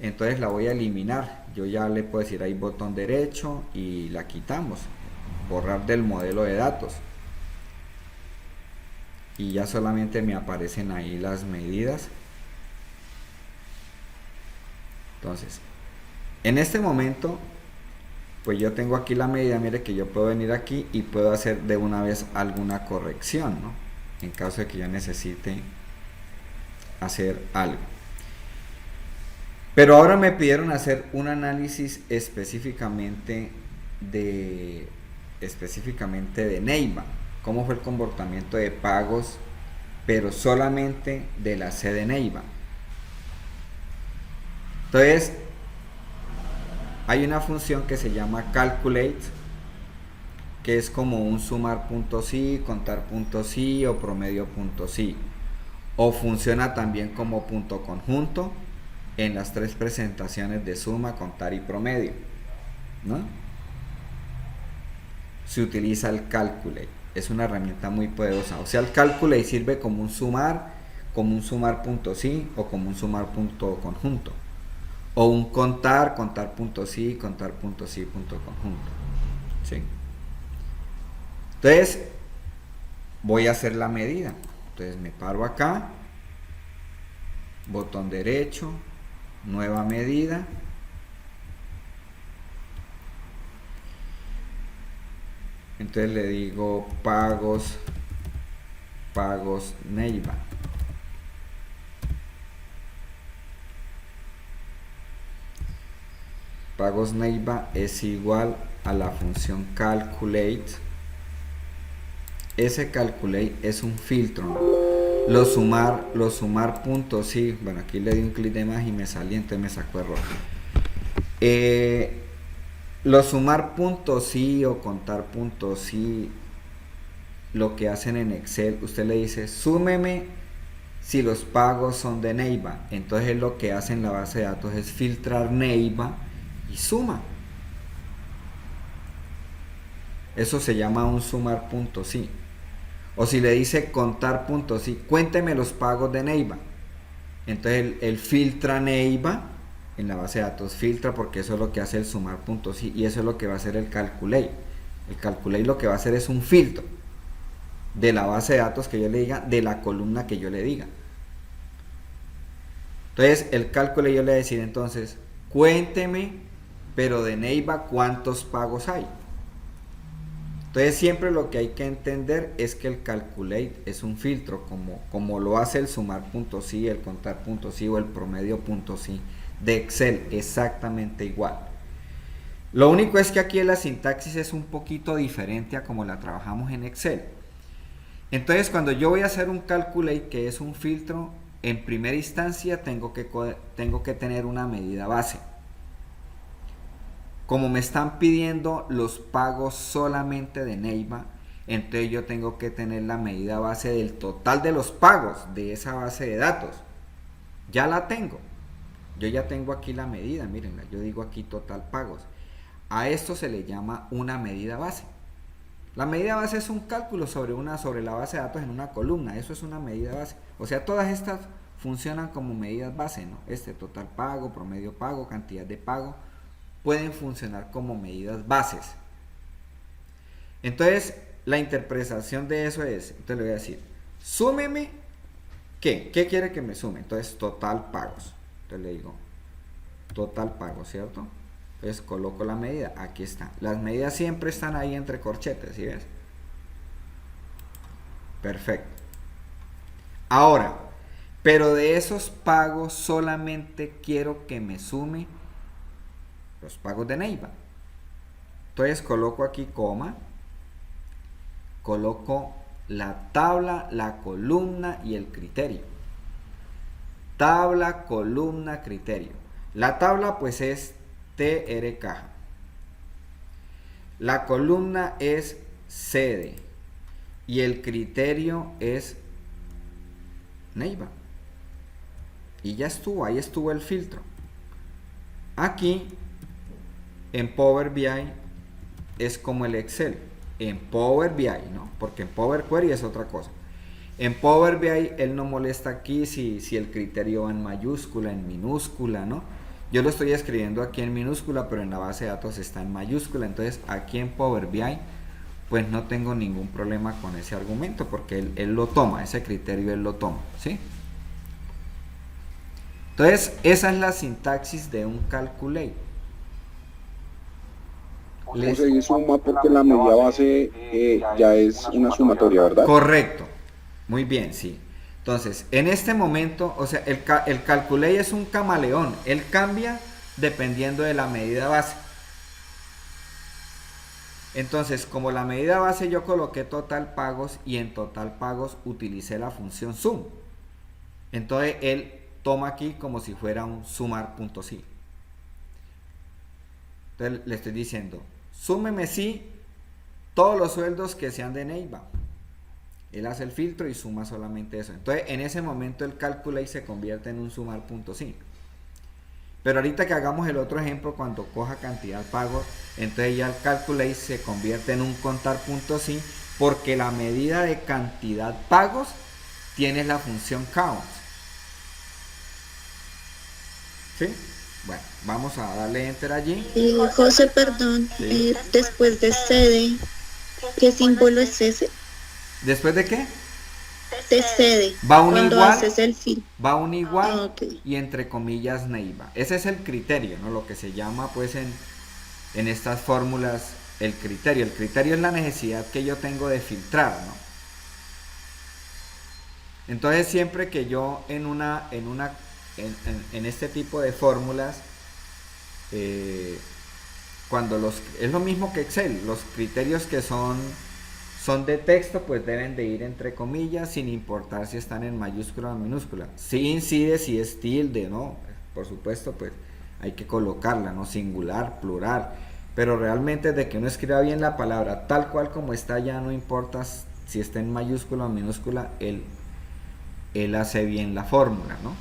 [SPEAKER 1] entonces la voy a eliminar. Yo ya le puedo decir ahí botón derecho y la quitamos, borrar del modelo de datos, y ya solamente me aparecen ahí las medidas. Entonces, en este momento, pues yo tengo aquí la medida. Mire que yo puedo venir aquí y puedo hacer de una vez alguna corrección, ¿no? En caso de que yo necesite hacer algo. Pero ahora me pidieron hacer un análisis específicamente de Neiva. Cómo fue el comportamiento de pagos, pero solamente de la C de Neiva. Entonces, hay una función que se llama calculate, que es como un sumar.si, contar.si o promedio.si, o funciona también como punto conjunto en las 3 presentaciones de suma, contar y promedio, ¿no? Se utiliza el calculate, es una herramienta muy poderosa. O sea, el calculate sirve como un sumar.si o como un sumar punto conjunto, o un contar.si, contar.si punto conjunto, ¿sí? Entonces voy a hacer la medida. Entonces me paro acá, botón derecho, nueva medida, entonces le digo pagos Neiva. Pagos Neiva es igual a la función calculate. Ese calculate es un filtro, ¿no? Los sumar puntos, sí, bueno, aquí le di un clic de más y me salí, entonces me sacó error. Los sumar puntos sí o contar puntos sí, lo que hacen en Excel, usted le dice súmeme si los pagos son de Neiva. Entonces lo que hace en la base de datos es filtrar Neiva y suma. Eso se llama un sumar punto sí. O si le dice contar puntos sí, cuénteme los pagos de Neiva. Entonces él filtra Neiva en la base de datos, filtra, porque eso es lo que hace el sumar puntos sí, y eso es lo que va a hacer el calculate. El calculate lo que va a hacer es un filtro de la base de datos que yo le diga, de la columna que yo le diga. Entonces el calculate yo le voy a decir entonces, cuénteme, pero de Neiva, ¿cuántos pagos hay? Entonces siempre lo que hay que entender es que el calculate es un filtro, como lo hace el sumar.si, el contar.si o el promedio.si de Excel, exactamente igual. Lo único es que aquí la sintaxis es un poquito diferente a como la trabajamos en Excel. Entonces cuando yo voy a hacer un calculate, que es un filtro, en primera instancia tengo que tener una medida base. Como me están pidiendo los pagos solamente de Neiva, entonces yo tengo que tener la medida base del total de los pagos de esa base de datos. Ya la tengo. Yo ya tengo aquí la medida, mírenla, yo digo aquí total pagos. A esto se le llama una medida base. La medida base es un cálculo sobre la base de datos en una columna, eso es una medida base. O sea, todas estas funcionan como medidas base, ¿no? Total pago, promedio pago, cantidad de pago, pueden funcionar como medidas bases. Entonces, la interpretación de eso es, entonces le voy a decir, súmeme, ¿qué quiere que me sume? Entonces, total pagos. Entonces le digo, total pagos, ¿cierto? Entonces coloco la medida, aquí está. Las medidas siempre están ahí entre corchetes, ¿sí ves? Perfecto. Ahora, pero de esos pagos solamente quiero que me sume los pagos de Neiva. Entonces coloco aquí coma, coloco la tabla, la columna y el criterio. Tabla, columna, criterio. La tabla pues es TR caja. La columna es CD y el criterio es Neiva. Y ya estuvo, ahí estuvo el filtro. Aquí en Power BI es como el Excel. En Power BI, ¿no? Porque en Power Query es otra cosa. En Power BI él no molesta aquí si el criterio va en mayúscula, en minúscula, ¿no? Yo lo estoy escribiendo aquí en minúscula, pero en la base de datos está en mayúscula. Entonces aquí en Power BI pues no tengo ningún problema con ese argumento, porque él lo toma, ese criterio él lo toma, ¿sí? Entonces esa es la sintaxis de un calculate.
[SPEAKER 3] ¿Cómo se suma? Porque la medida base ya es una sumatoria, ¿verdad?
[SPEAKER 1] Correcto, muy bien, sí. Entonces, en este momento, o sea, el calculate es un camaleón, él cambia dependiendo de la medida base. Entonces, como la medida base yo coloqué total pagos y en total pagos utilicé la función sum. Entonces, él toma aquí como si fuera un sumar.si. Entonces, le estoy diciendo, súmeme sí todos los sueldos que sean de Neiva. Él hace el filtro y suma solamente eso. Entonces, en ese momento el calculate se convierte en un sumar.si. Pero ahorita que hagamos el otro ejemplo, cuando coja cantidad pagos, entonces ya el calculate se convierte en un contar.si, porque la medida de cantidad pagos tiene la función count. ¿Sí? Bueno, vamos a darle enter allí.
[SPEAKER 2] José, perdón,
[SPEAKER 1] Sí.
[SPEAKER 2] después de sede, ¿qué símbolo es ese?
[SPEAKER 1] ¿Después de qué?
[SPEAKER 2] De sede,
[SPEAKER 1] Va un
[SPEAKER 2] cuando
[SPEAKER 1] igual.
[SPEAKER 2] haces el fin.
[SPEAKER 1] Va un igual
[SPEAKER 2] Ah, ok.
[SPEAKER 1] y entre comillas Neiva. Ese es el criterio, ¿no? Lo que se llama pues en estas fórmulas el criterio. El criterio es la necesidad que yo tengo de filtrar, ¿no? Entonces siempre que yo en este tipo de fórmulas, es lo mismo que Excel, los criterios que son de texto, pues deben de ir entre comillas, sin importar si están en mayúscula o en minúscula. Sí incide si es tilde, ¿no? Por supuesto, pues hay que colocarla, ¿no? Singular, plural. Pero realmente de que uno escriba bien la palabra tal cual como está, ya no importa si está en mayúscula o minúscula, él hace bien la fórmula, ¿no?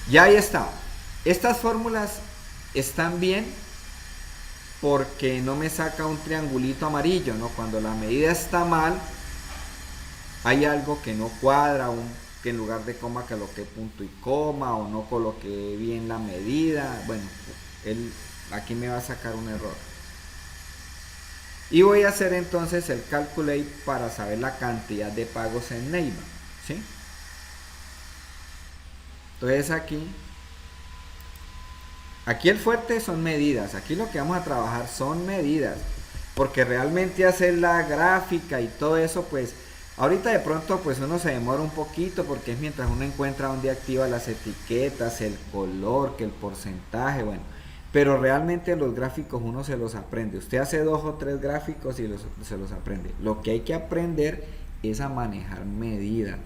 [SPEAKER 1] Ya ahí está. Estas fórmulas están bien porque no me saca un triangulito amarillo, ¿no? Cuando la medida está mal, hay algo que no cuadra, que en lugar de coma coloqué punto y coma, o no coloqué bien la medida. Bueno, él aquí me va a sacar un error. Y voy a hacer entonces el calculate para saber la cantidad de pagos en Neiva, ¿sí? Entonces aquí el fuerte son medidas. Aquí lo que vamos a trabajar son medidas, porque realmente hacer la gráfica y todo eso, pues ahorita de pronto pues uno se demora un poquito, porque es mientras uno encuentra dónde activa las etiquetas, el color, que el porcentaje, bueno. Pero realmente los gráficos uno se los aprende. Usted hace 2 o 3 gráficos y se los aprende. Lo que hay que aprender es a manejar medidas,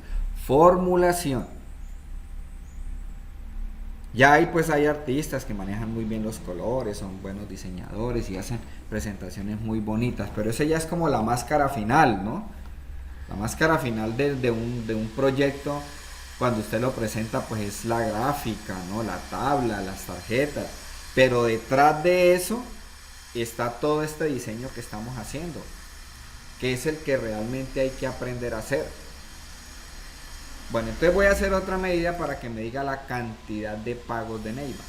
[SPEAKER 1] formulación. Ya hay artistas que manejan muy bien los colores, son buenos diseñadores y hacen presentaciones muy bonitas, pero eso ya es como la máscara final, ¿no? La máscara final de un proyecto, cuando usted lo presenta, pues es la gráfica, ¿no? La tabla, las tarjetas, pero detrás de eso está todo este diseño que estamos haciendo, que es el que realmente hay que aprender a hacer. Bueno, entonces voy a hacer otra medida para que me diga la cantidad de pagos de Neiva.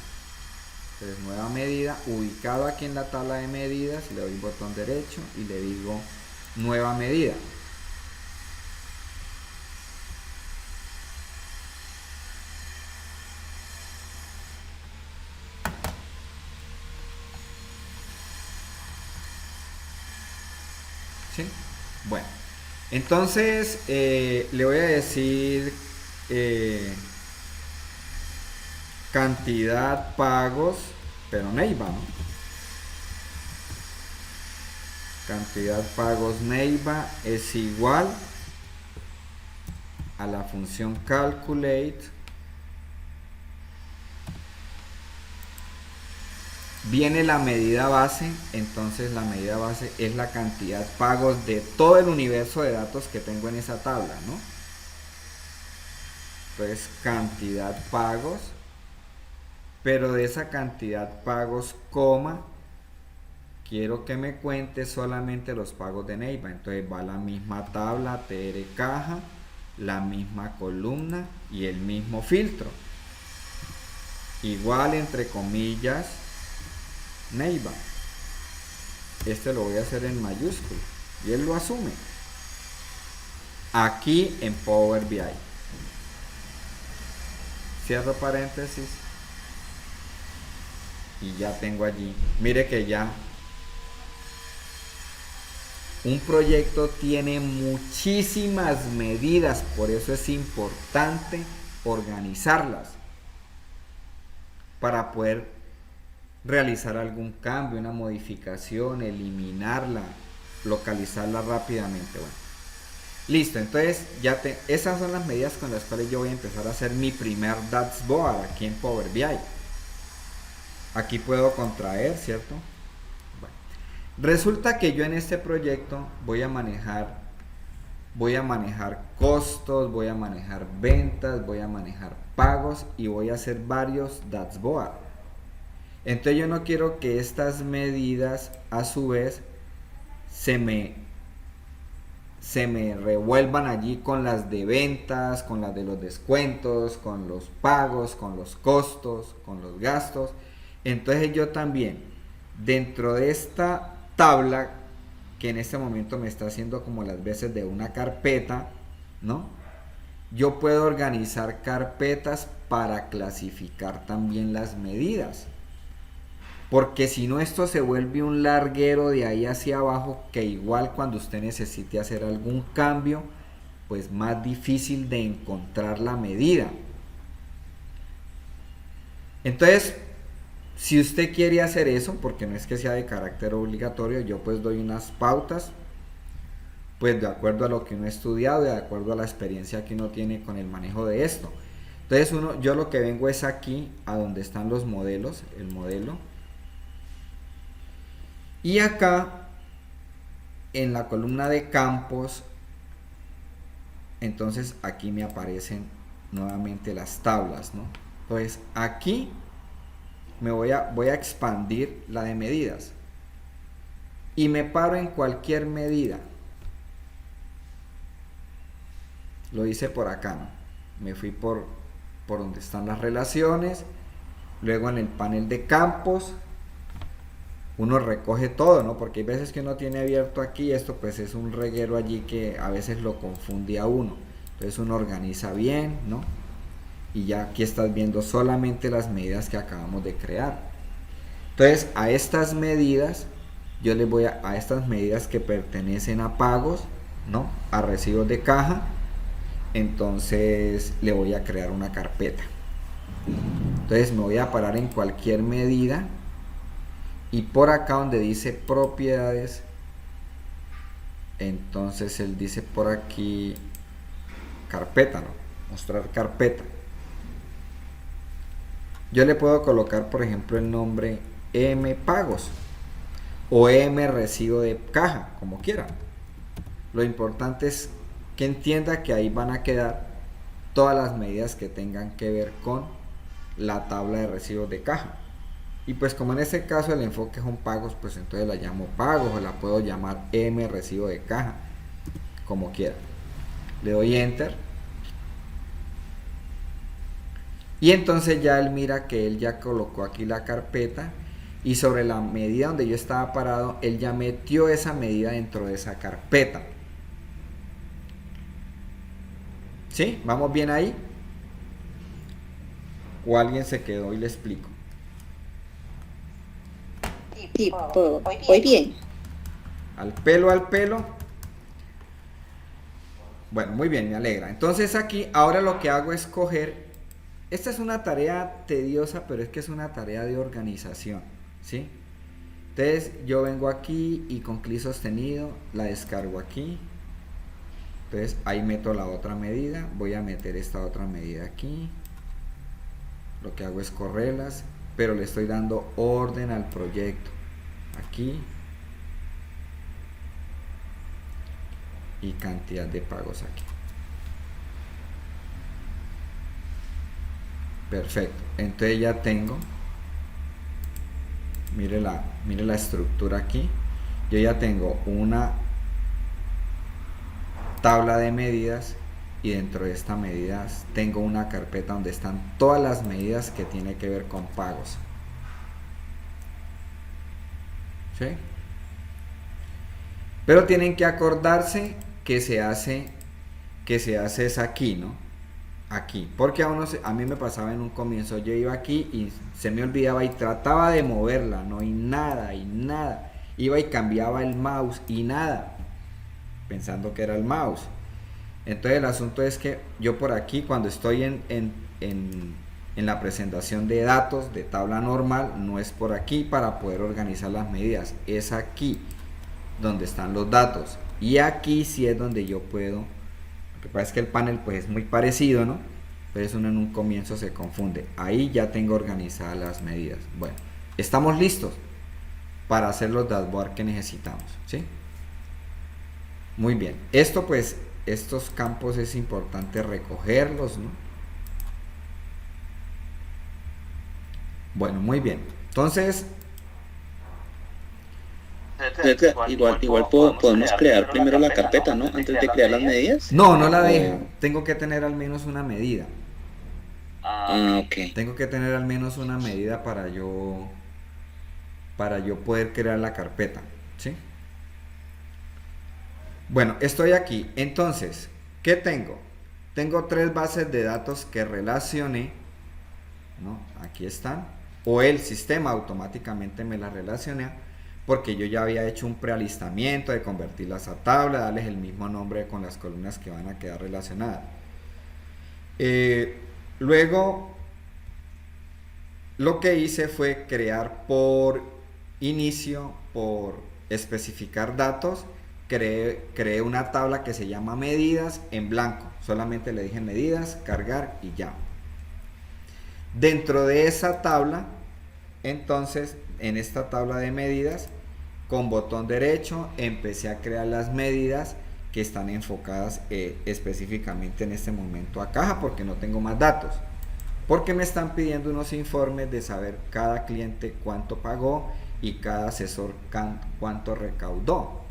[SPEAKER 1] Entonces, nueva medida, ubicado aquí en la tabla de medidas, le doy botón derecho y le digo nueva medida. ¿Sí? Bueno. Entonces le voy a decir cantidad pagos, pero Neiva, ¿no? Cantidad pagos Neiva es igual a la función calculate viene la medida base. Entonces la medida base es la cantidad pagos de todo el universo de datos que tengo en esa tabla, ¿no? Entonces cantidad pagos, pero de esa cantidad pagos, coma, quiero que me cuente solamente los pagos de Neiva. Entonces va la misma tabla TR caja, la misma columna y el mismo filtro. Igual entre comillas Neiva. Este lo voy a hacer en mayúscula y él lo asume. Aquí en Power BI. Cierro paréntesis. Y ya tengo allí. Mire que ya un proyecto tiene muchísimas medidas, por eso es importante organizarlas para poder realizar algún cambio, una modificación, eliminarla, localizarla rápidamente. Bueno, listo, entonces esas son las medidas con las cuales yo voy a empezar a hacer mi primer dashboard aquí en Power BI. Aquí puedo contraer, ¿cierto? Bueno, resulta que yo en este proyecto voy a manejar costos, voy a manejar ventas, voy a manejar pagos y voy a hacer varios dashboard. Entonces yo no quiero que estas medidas a su vez se me revuelvan allí con las de ventas, con las de los descuentos, con los pagos, con los costos, con los gastos. Entonces yo también, dentro de esta tabla, que en este momento me está haciendo como las veces de una carpeta, ¿no? Yo puedo organizar carpetas para clasificar también las medidas. Porque si no, esto se vuelve un larguero de ahí hacia abajo, que igual cuando usted necesite hacer algún cambio, pues más difícil de encontrar la medida. Entonces, si usted quiere hacer eso, porque no es que sea de carácter obligatorio, yo pues doy unas pautas, pues de acuerdo a lo que uno ha estudiado, de acuerdo a la experiencia que uno tiene con el manejo de esto. Entonces yo lo que vengo es aquí, a donde están los modelos, el modelo. Y acá, en la columna de campos, entonces aquí me aparecen nuevamente las tablas, ¿no? Entonces aquí voy a expandir la de medidas y me paro en cualquier medida. Lo hice por acá, ¿no? Me fui por donde están las relaciones, luego en el panel de campos uno recoge todo, ¿no? Porque hay veces que uno tiene abierto aquí, esto pues es un reguero allí que a veces lo confunde a uno. Entonces uno organiza bien, ¿no? Y ya aquí estás viendo solamente las medidas que acabamos de crear. Entonces a estas medidas, yo les voy a estas medidas que pertenecen a pagos, ¿no? A recibos de caja, entonces le voy a crear una carpeta. Entonces me voy a parar en cualquier medida y por acá donde dice propiedades, entonces él dice por aquí carpeta, ¿no? Mostrar carpeta. Yo le puedo colocar por ejemplo el nombre M pagos o M recibo de caja, como quiera. Lo importante es que entienda que ahí van a quedar todas las medidas que tengan que ver con la tabla de recibos de caja. Y pues como en este caso el enfoque son pagos, pues entonces la llamo pagos o la puedo llamar M recibo de caja, como quiera. Le doy enter. Y entonces ya él mira que él ya colocó aquí la carpeta y sobre la medida donde yo estaba parado, él ya metió esa medida dentro de esa carpeta. ¿Sí? ¿Vamos bien ahí? ¿O alguien se quedó y le explico?
[SPEAKER 2] Sí, voy bien.
[SPEAKER 1] Al pelo, al pelo. Bueno, muy bien, me alegra. Entonces aquí, ahora lo que hago es coger. Esta es una tarea tediosa, pero es que es una tarea de organización, ¿sí? Entonces yo vengo aquí y con clic sostenido la descargo aquí. Entonces ahí meto la otra medida. Voy a meter esta otra medida aquí. Lo que hago es correrlas, pero le estoy dando orden al proyecto. Aquí. Y cantidad de pagos aquí. Perfecto. Entonces ya tengo mire la estructura aquí. Yo ya tengo una tabla de medidas y dentro de estas medidas tengo una carpeta donde están todas las medidas que tiene que ver con pagos. ¿Sí? Pero tienen que acordarse que se hace es aquí, ¿no? Aquí, porque a mí me pasaba en un comienzo, yo iba aquí y se me olvidaba y trataba de moverla, ¿no? Y nada, iba y cambiaba el mouse y nada, pensando que era el mouse. Entonces el asunto es que yo por aquí, cuando estoy en la presentación de datos de tabla normal, no es por aquí para poder organizar las medidas, es aquí donde están los datos, y aquí sí es donde yo puedo. Lo que pasa es que el panel pues es muy parecido, ¿no? Pero eso uno en un comienzo se confunde. Ahí ya tengo organizadas las medidas. Bueno, estamos listos para hacer los dashboard que necesitamos, ¿sí? Muy bien. Esto pues, estos campos es importante recogerlos, ¿no? Bueno, muy bien. Entonces,
[SPEAKER 4] igual podemos crear primero la carpeta, ¿no? Antes de crear las medidas.
[SPEAKER 1] no la deja. Tengo que tener al menos una medida.
[SPEAKER 4] Ok.
[SPEAKER 1] Tengo que tener al menos una medida para yo poder crear la carpeta, ¿sí? Bueno, estoy aquí. Entonces, ¿qué tengo? Tengo 3 bases de datos que relacioné, ¿no? Aquí están. O el sistema automáticamente me las relaciona, porque yo ya había hecho un prealistamiento de convertirlas a tabla, darles el mismo nombre con las columnas que van a quedar relacionadas. Luego, lo que hice fue crear por inicio, por especificar datos, creé una tabla que se llama medidas en blanco. Solamente le dije medidas, cargar y ya. Dentro de esa tabla, entonces, en esta tabla de medidas, con botón derecho empecé a crear las medidas que están enfocadas específicamente en este momento a caja, porque no tengo más datos, porque me están pidiendo unos informes de saber cada cliente cuánto pagó y cada asesor cuánto recaudó,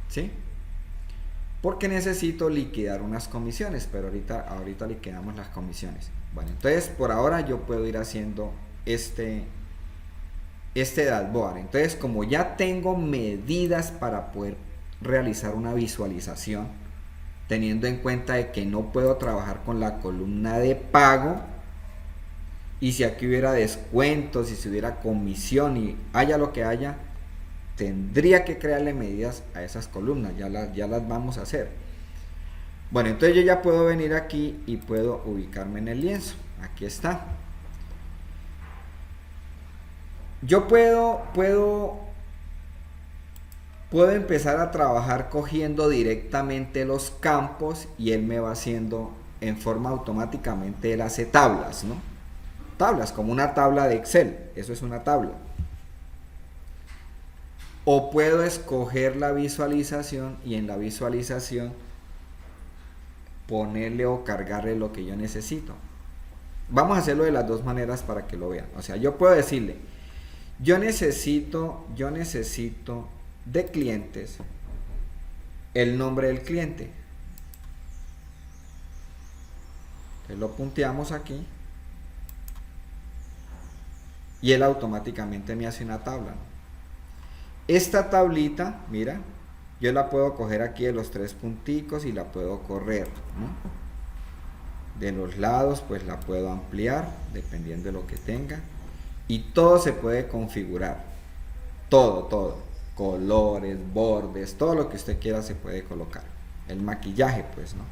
[SPEAKER 1] ¿sí? Porque necesito liquidar unas comisiones, pero ahorita liquidamos las comisiones. Bueno, entonces por ahora yo puedo ir haciendo este dashboard. Entonces, como ya tengo medidas para poder realizar una visualización, teniendo en cuenta de que no puedo trabajar con la columna de pago, y si aquí hubiera descuentos, si hubiera comisión y haya lo que haya, tendría que crearle medidas a esas columnas. Ya las vamos a hacer. Bueno, entonces yo ya puedo venir aquí y puedo ubicarme en el lienzo. Aquí está. Yo puedo empezar a trabajar cogiendo directamente los campos y él me va haciendo en forma automáticamente, él hace tablas, ¿no? Tablas, como una tabla de Excel, eso es una tabla. O puedo escoger la visualización y en la visualización ponerle o cargarle lo que yo necesito. Vamos a hacerlo de las dos maneras para que lo vean. O sea, yo puedo decirle, yo necesito de clientes el nombre del cliente. Entonces lo punteamos aquí y él automáticamente me hace una tabla. Esta tablita, mira, yo la puedo coger aquí de los 3 punticos y la puedo correr, ¿no? De los lados pues la puedo ampliar dependiendo de lo que tenga. Y todo se puede configurar, todo, colores, bordes, todo lo que usted quiera se puede colocar, el maquillaje pues, ¿no?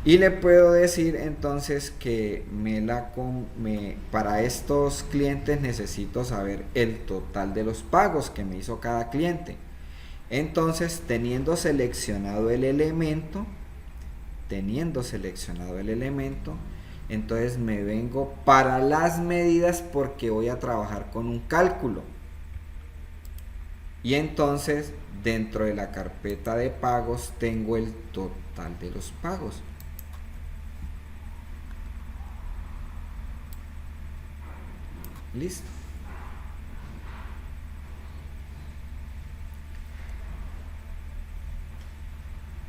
[SPEAKER 1] Y le puedo decir entonces que para estos clientes necesito saber el total de los pagos que me hizo cada cliente. Entonces, teniendo seleccionado el elemento, entonces me vengo para las medidas porque voy a trabajar con un cálculo. Y entonces dentro de la carpeta de pagos tengo el total de los pagos. Listo.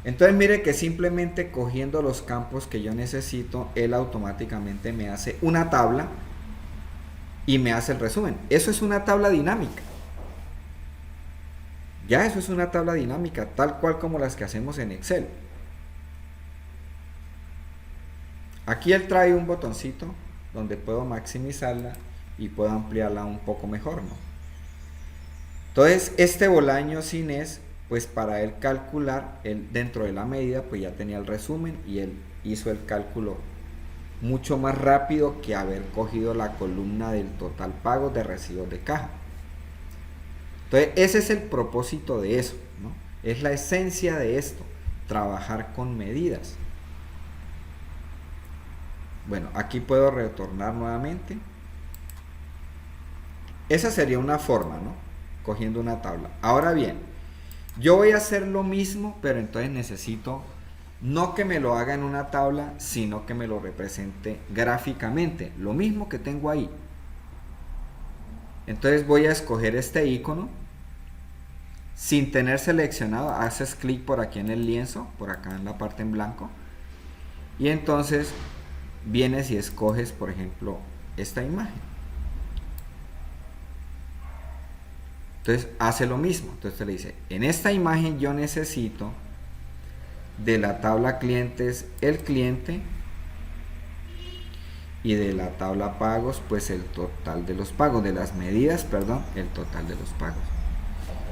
[SPEAKER 1] Entonces mire que simplemente cogiendo los campos que yo necesito, él automáticamente me hace una tabla y me hace el resumen. Eso es una tabla dinámica. Ya eso es una tabla dinámica, tal cual como las que hacemos en Excel. Aquí él trae un botoncito donde puedo maximizarla y puedo ampliarla un poco mejor, ¿no? Entonces este Bolaño Cines, pues para él calcular, él dentro de la medida pues ya tenía el resumen y él hizo el cálculo mucho más rápido que haber cogido la columna del total pago de recibos de caja. Entonces ese es el propósito de eso, ¿no? Es la esencia de esto, trabajar con medidas. Bueno, aquí puedo retornar nuevamente. Esa sería una forma, ¿no? Cogiendo una tabla. Ahora bien, yo voy a hacer lo mismo, pero entonces necesito no que me lo haga en una tabla, sino que me lo represente gráficamente. Lo mismo que tengo ahí. Entonces voy a escoger este icono. Sin tener seleccionado, haces clic por aquí en el lienzo, por acá en la parte en blanco. Y entonces vienes y escoges, por ejemplo, esta imagen. Entonces hace lo mismo. Entonces te le dice, en esta imagen yo necesito de la tabla clientes el cliente y de la tabla pagos pues el total de los pagos, de las medidas, perdón, el total de los pagos.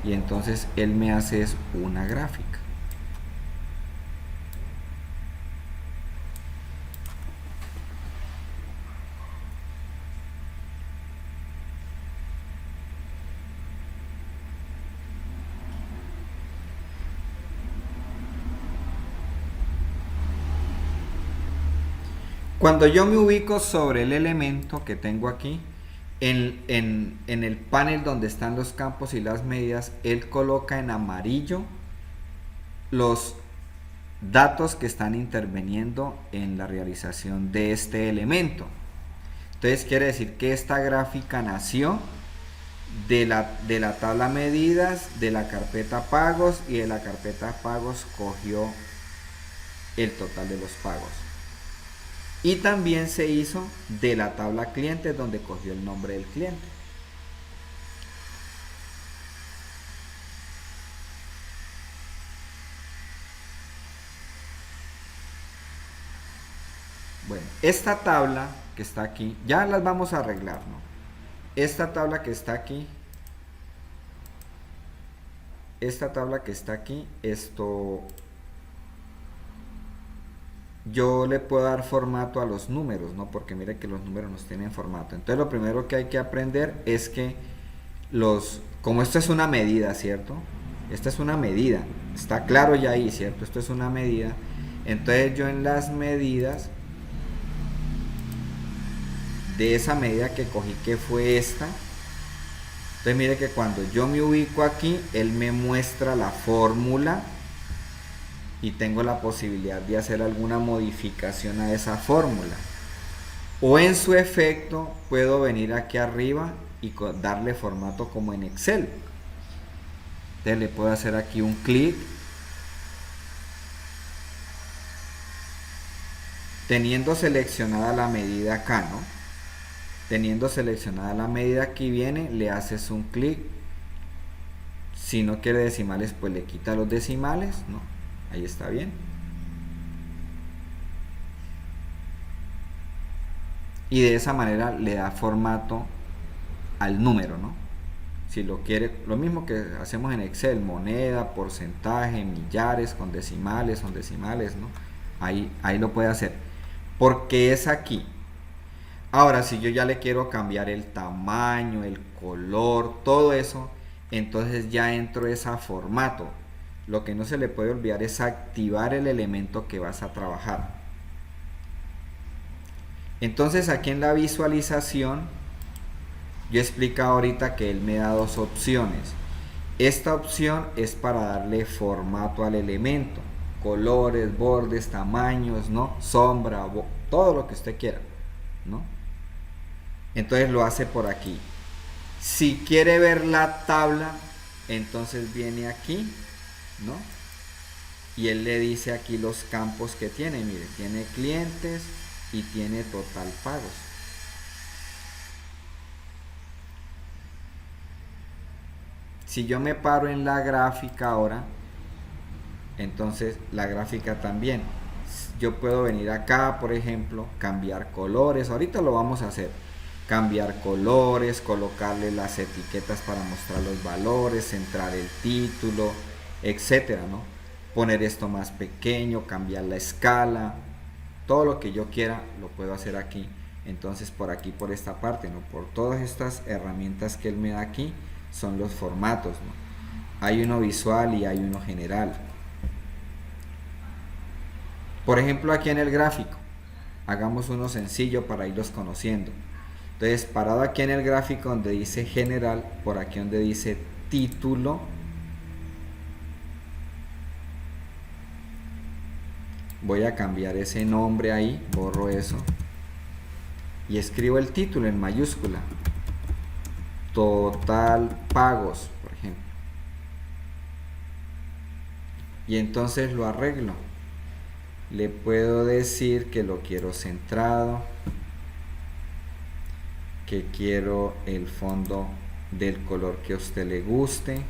[SPEAKER 1] Y entonces él me hace una gráfica. Cuando yo me ubico sobre el elemento que tengo aquí, en el panel donde están los campos y las medidas, él coloca en amarillo los datos que están interviniendo en la realización de este elemento. Entonces quiere decir que esta gráfica nació de la tabla medidas, de la carpeta pagos, y de la carpeta pagos cogió el total de los pagos. Y también se hizo de la tabla clientes donde cogió el nombre del cliente. Bueno, esta tabla que está aquí, ya las vamos a arreglar, ¿no? Esta tabla que está aquí, esto... yo le puedo dar formato a los números, ¿no? Porque mire que los números nos tienen formato. Entonces lo primero que hay que aprender es que como esto es una medida, ¿cierto? Esta es una medida, está claro ya ahí, ¿cierto? Esto es una medida. Entonces yo en las medidas de esa medida que cogí, que fue esta, entonces mire que cuando yo me ubico aquí, él me muestra la fórmula y tengo la posibilidad de hacer alguna modificación a esa fórmula, o en su efecto puedo venir aquí arriba y darle formato como en Excel. Entonces le puedo hacer aquí un clic, teniendo seleccionada la medida acá, ¿no? Teniendo seleccionada la medida, aquí viene, le haces un clic. Si no quiere decimales, pues le quita los decimales, ¿no? Ahí está bien. Y de esa manera le da formato al número, ¿no? Si lo quiere, lo mismo que hacemos en Excel, moneda, porcentaje, millares, con decimales, ¿no? Ahí lo puede hacer. Porque es aquí. Ahora, si yo ya le quiero cambiar el tamaño, el color, todo eso, entonces ya entro a formato. Lo que no se le puede olvidar es activar el elemento que vas a trabajar. Entonces aquí en la visualización, yo he explicado ahorita que él me da dos opciones. Esta opción es para darle formato al elemento. Colores, bordes, tamaños, ¿no? Sombra, todo lo que usted quiera, ¿no? Entonces lo hace por aquí. Si quiere ver la tabla, entonces viene aquí, ¿no? y él le dice aquí los campos que tiene. Mire, tiene clientes y tiene total pagos. Si yo me paro en la gráfica ahora, entonces la gráfica también. Yo puedo venir acá, por ejemplo, cambiar colores. Ahorita lo vamos a hacer. Cambiar colores, colocarle las etiquetas para mostrar los valores, centrar el título, etcétera, ¿no? Poner esto más pequeño, cambiar la escala. Todo lo que yo quiera lo puedo hacer aquí. Entonces por aquí, por esta parte, ¿no? Por todas estas herramientas que él me da aquí, son los formatos, ¿no? Hay uno visual y hay uno general. Por ejemplo, aquí en el gráfico, hagamos uno sencillo para irlos conociendo. Entonces, parado aquí en el gráfico donde dice general, por aquí donde dice título, voy a cambiar ese nombre ahí, borro eso y escribo el título en mayúscula. Total pagos, por ejemplo. Y entonces lo arreglo. Le puedo decir que lo quiero centrado, que quiero el fondo del color que a usted le guste,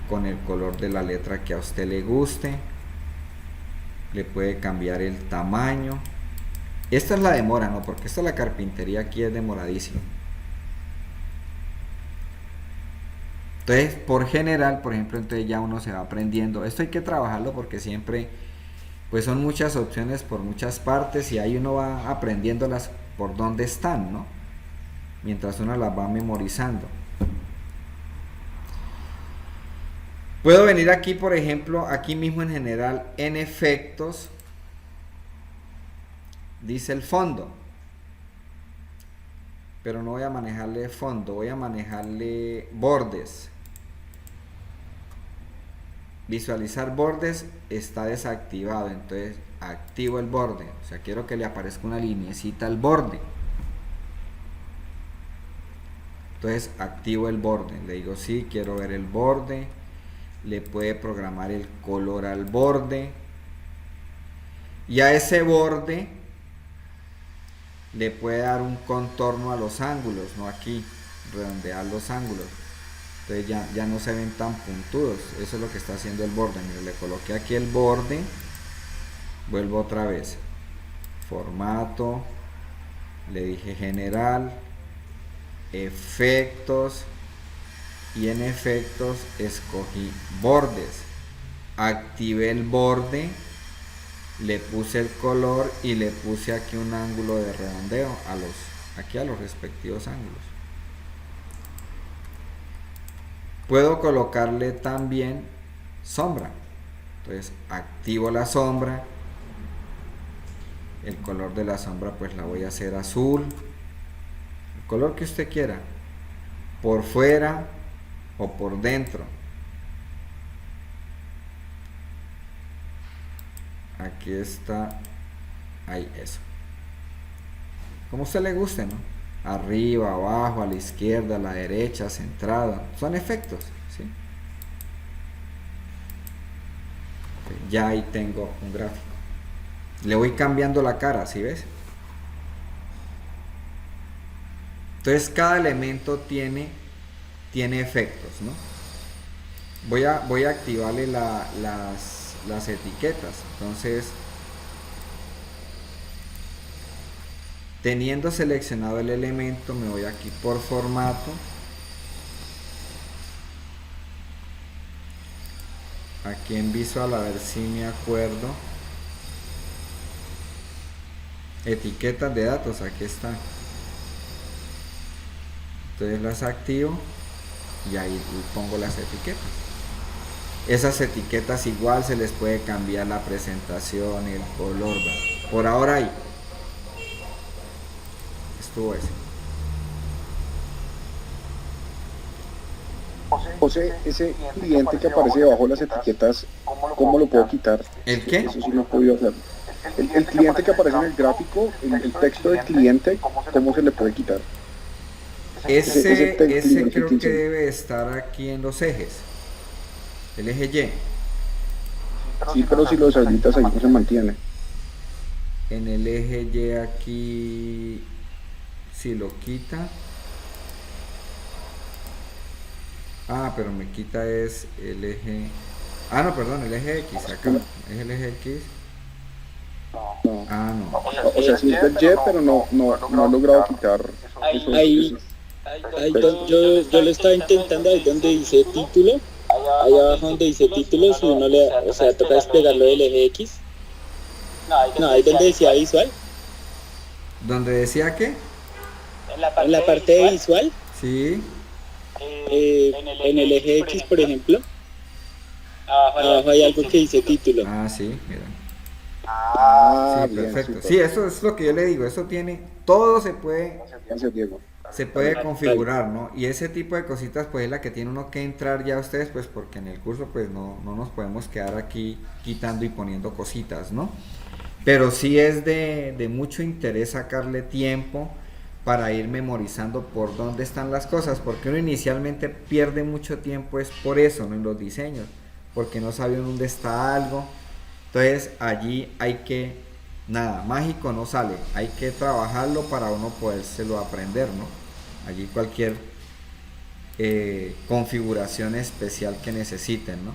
[SPEAKER 1] con el color de la letra que a usted le guste. Le puede cambiar el tamaño. Esta es la demora, ¿no? Porque esta, la carpintería aquí es demoradísima. Entonces, por general, por ejemplo, entonces ya uno se va aprendiendo. Esto hay que trabajarlo porque siempre, pues son muchas opciones por muchas partes y ahí uno va aprendiéndolas por dónde están, ¿no? Mientras uno las va memorizando. Puedo venir aquí, por ejemplo, aquí mismo en general, en efectos, dice el fondo. Pero no voy a manejarle fondo, voy a manejarle bordes. Visualizar bordes está desactivado, entonces activo el borde. O sea, quiero que le aparezca una lineecita al borde. Entonces activo el borde. Le digo sí, quiero ver el borde. Le puede programar el color al borde. Y a ese borde le puede dar un contorno a los ángulos, no aquí, redondear los ángulos. Entonces ya no se ven tan puntudos. Eso es lo que está haciendo el borde. Mire, le coloqué aquí el borde. Vuelvo otra vez. Formato. Le dije general. Efectos. Y en efectos escogí bordes. Activé el borde. Le puse el color y le puse aquí un ángulo de redondeo aquí a los respectivos ángulos. Puedo colocarle también sombra. Entonces activo la sombra. El color de la sombra pues la voy a hacer azul. El color que usted quiera. Por fuera o por dentro. Aquí está. Ahí, eso. Como a usted le guste, ¿no? Arriba, abajo, a la izquierda, a la derecha, centrado. Son efectos, ¿sí? Ya ahí tengo un gráfico. Le voy cambiando la cara, ¿sí ves? Entonces cada elemento tiene efectos, ¿no? Voy a activarle las etiquetas. Entonces, teniendo seleccionado el elemento, me voy aquí por formato. Aquí en visual, a ver si me acuerdo. Etiquetas de datos, aquí está. Entonces las activo y ahí pongo las etiquetas. Esas etiquetas igual se les puede cambiar la presentación, el color. Por ahora ahí estuvo ese.
[SPEAKER 3] José, ese cliente que aparece debajo de las etiquetas, ¿cómo lo puedo quitar?
[SPEAKER 1] ¿El qué?
[SPEAKER 3] Eso sí lo he podido hacer. El cliente que aparece en el gráfico, el texto del cliente, ¿cómo se le puede quitar?
[SPEAKER 1] Ese creo que debe estar aquí en los ejes. El eje Y.
[SPEAKER 3] Sí, pero si lo deshabilitas ahí no se mantiene.
[SPEAKER 1] En el eje Y aquí, si lo quita. Ah, pero me quita es el eje. Ah, no, perdón, el eje X acá. Es el eje X.
[SPEAKER 3] No.
[SPEAKER 1] Ah, no.
[SPEAKER 3] O sea, sí es del Y, pero no ha logrado quitar
[SPEAKER 5] Ahí, yo lo estaba intentando ahí donde dice título, ahí abajo donde dice título, si uno le, o sea, toca desplegarlo del eje X. No, ahí donde decía visual,
[SPEAKER 1] ¿Dónde decía qué?
[SPEAKER 5] en la parte de visual,
[SPEAKER 1] Sí.
[SPEAKER 5] en el eje X, por ejemplo, abajo hay algo que dice título.
[SPEAKER 1] Ah, sí, mira.
[SPEAKER 3] Ah,
[SPEAKER 1] Sí,
[SPEAKER 3] bien,
[SPEAKER 1] perfecto.
[SPEAKER 3] súper.
[SPEAKER 1] Sí, eso es lo que yo le digo. Eso tiene, todo
[SPEAKER 3] Gracias, Diego.
[SPEAKER 1] se puede configurar, ¿no? Y ese tipo de cositas, pues es la que tiene uno que entrar ya ustedes, pues porque en el curso, pues no nos podemos quedar aquí quitando y poniendo cositas, ¿no? Pero sí es de mucho interés sacarle tiempo para ir memorizando por dónde están las cosas, porque uno inicialmente pierde mucho tiempo es por eso, ¿no? En los diseños, porque no sabe dónde está algo. Entonces allí hay que, nada, mágico no sale, hay que trabajarlo para uno podérselo aprender, ¿no? Allí cualquier configuración especial que necesiten, ¿no?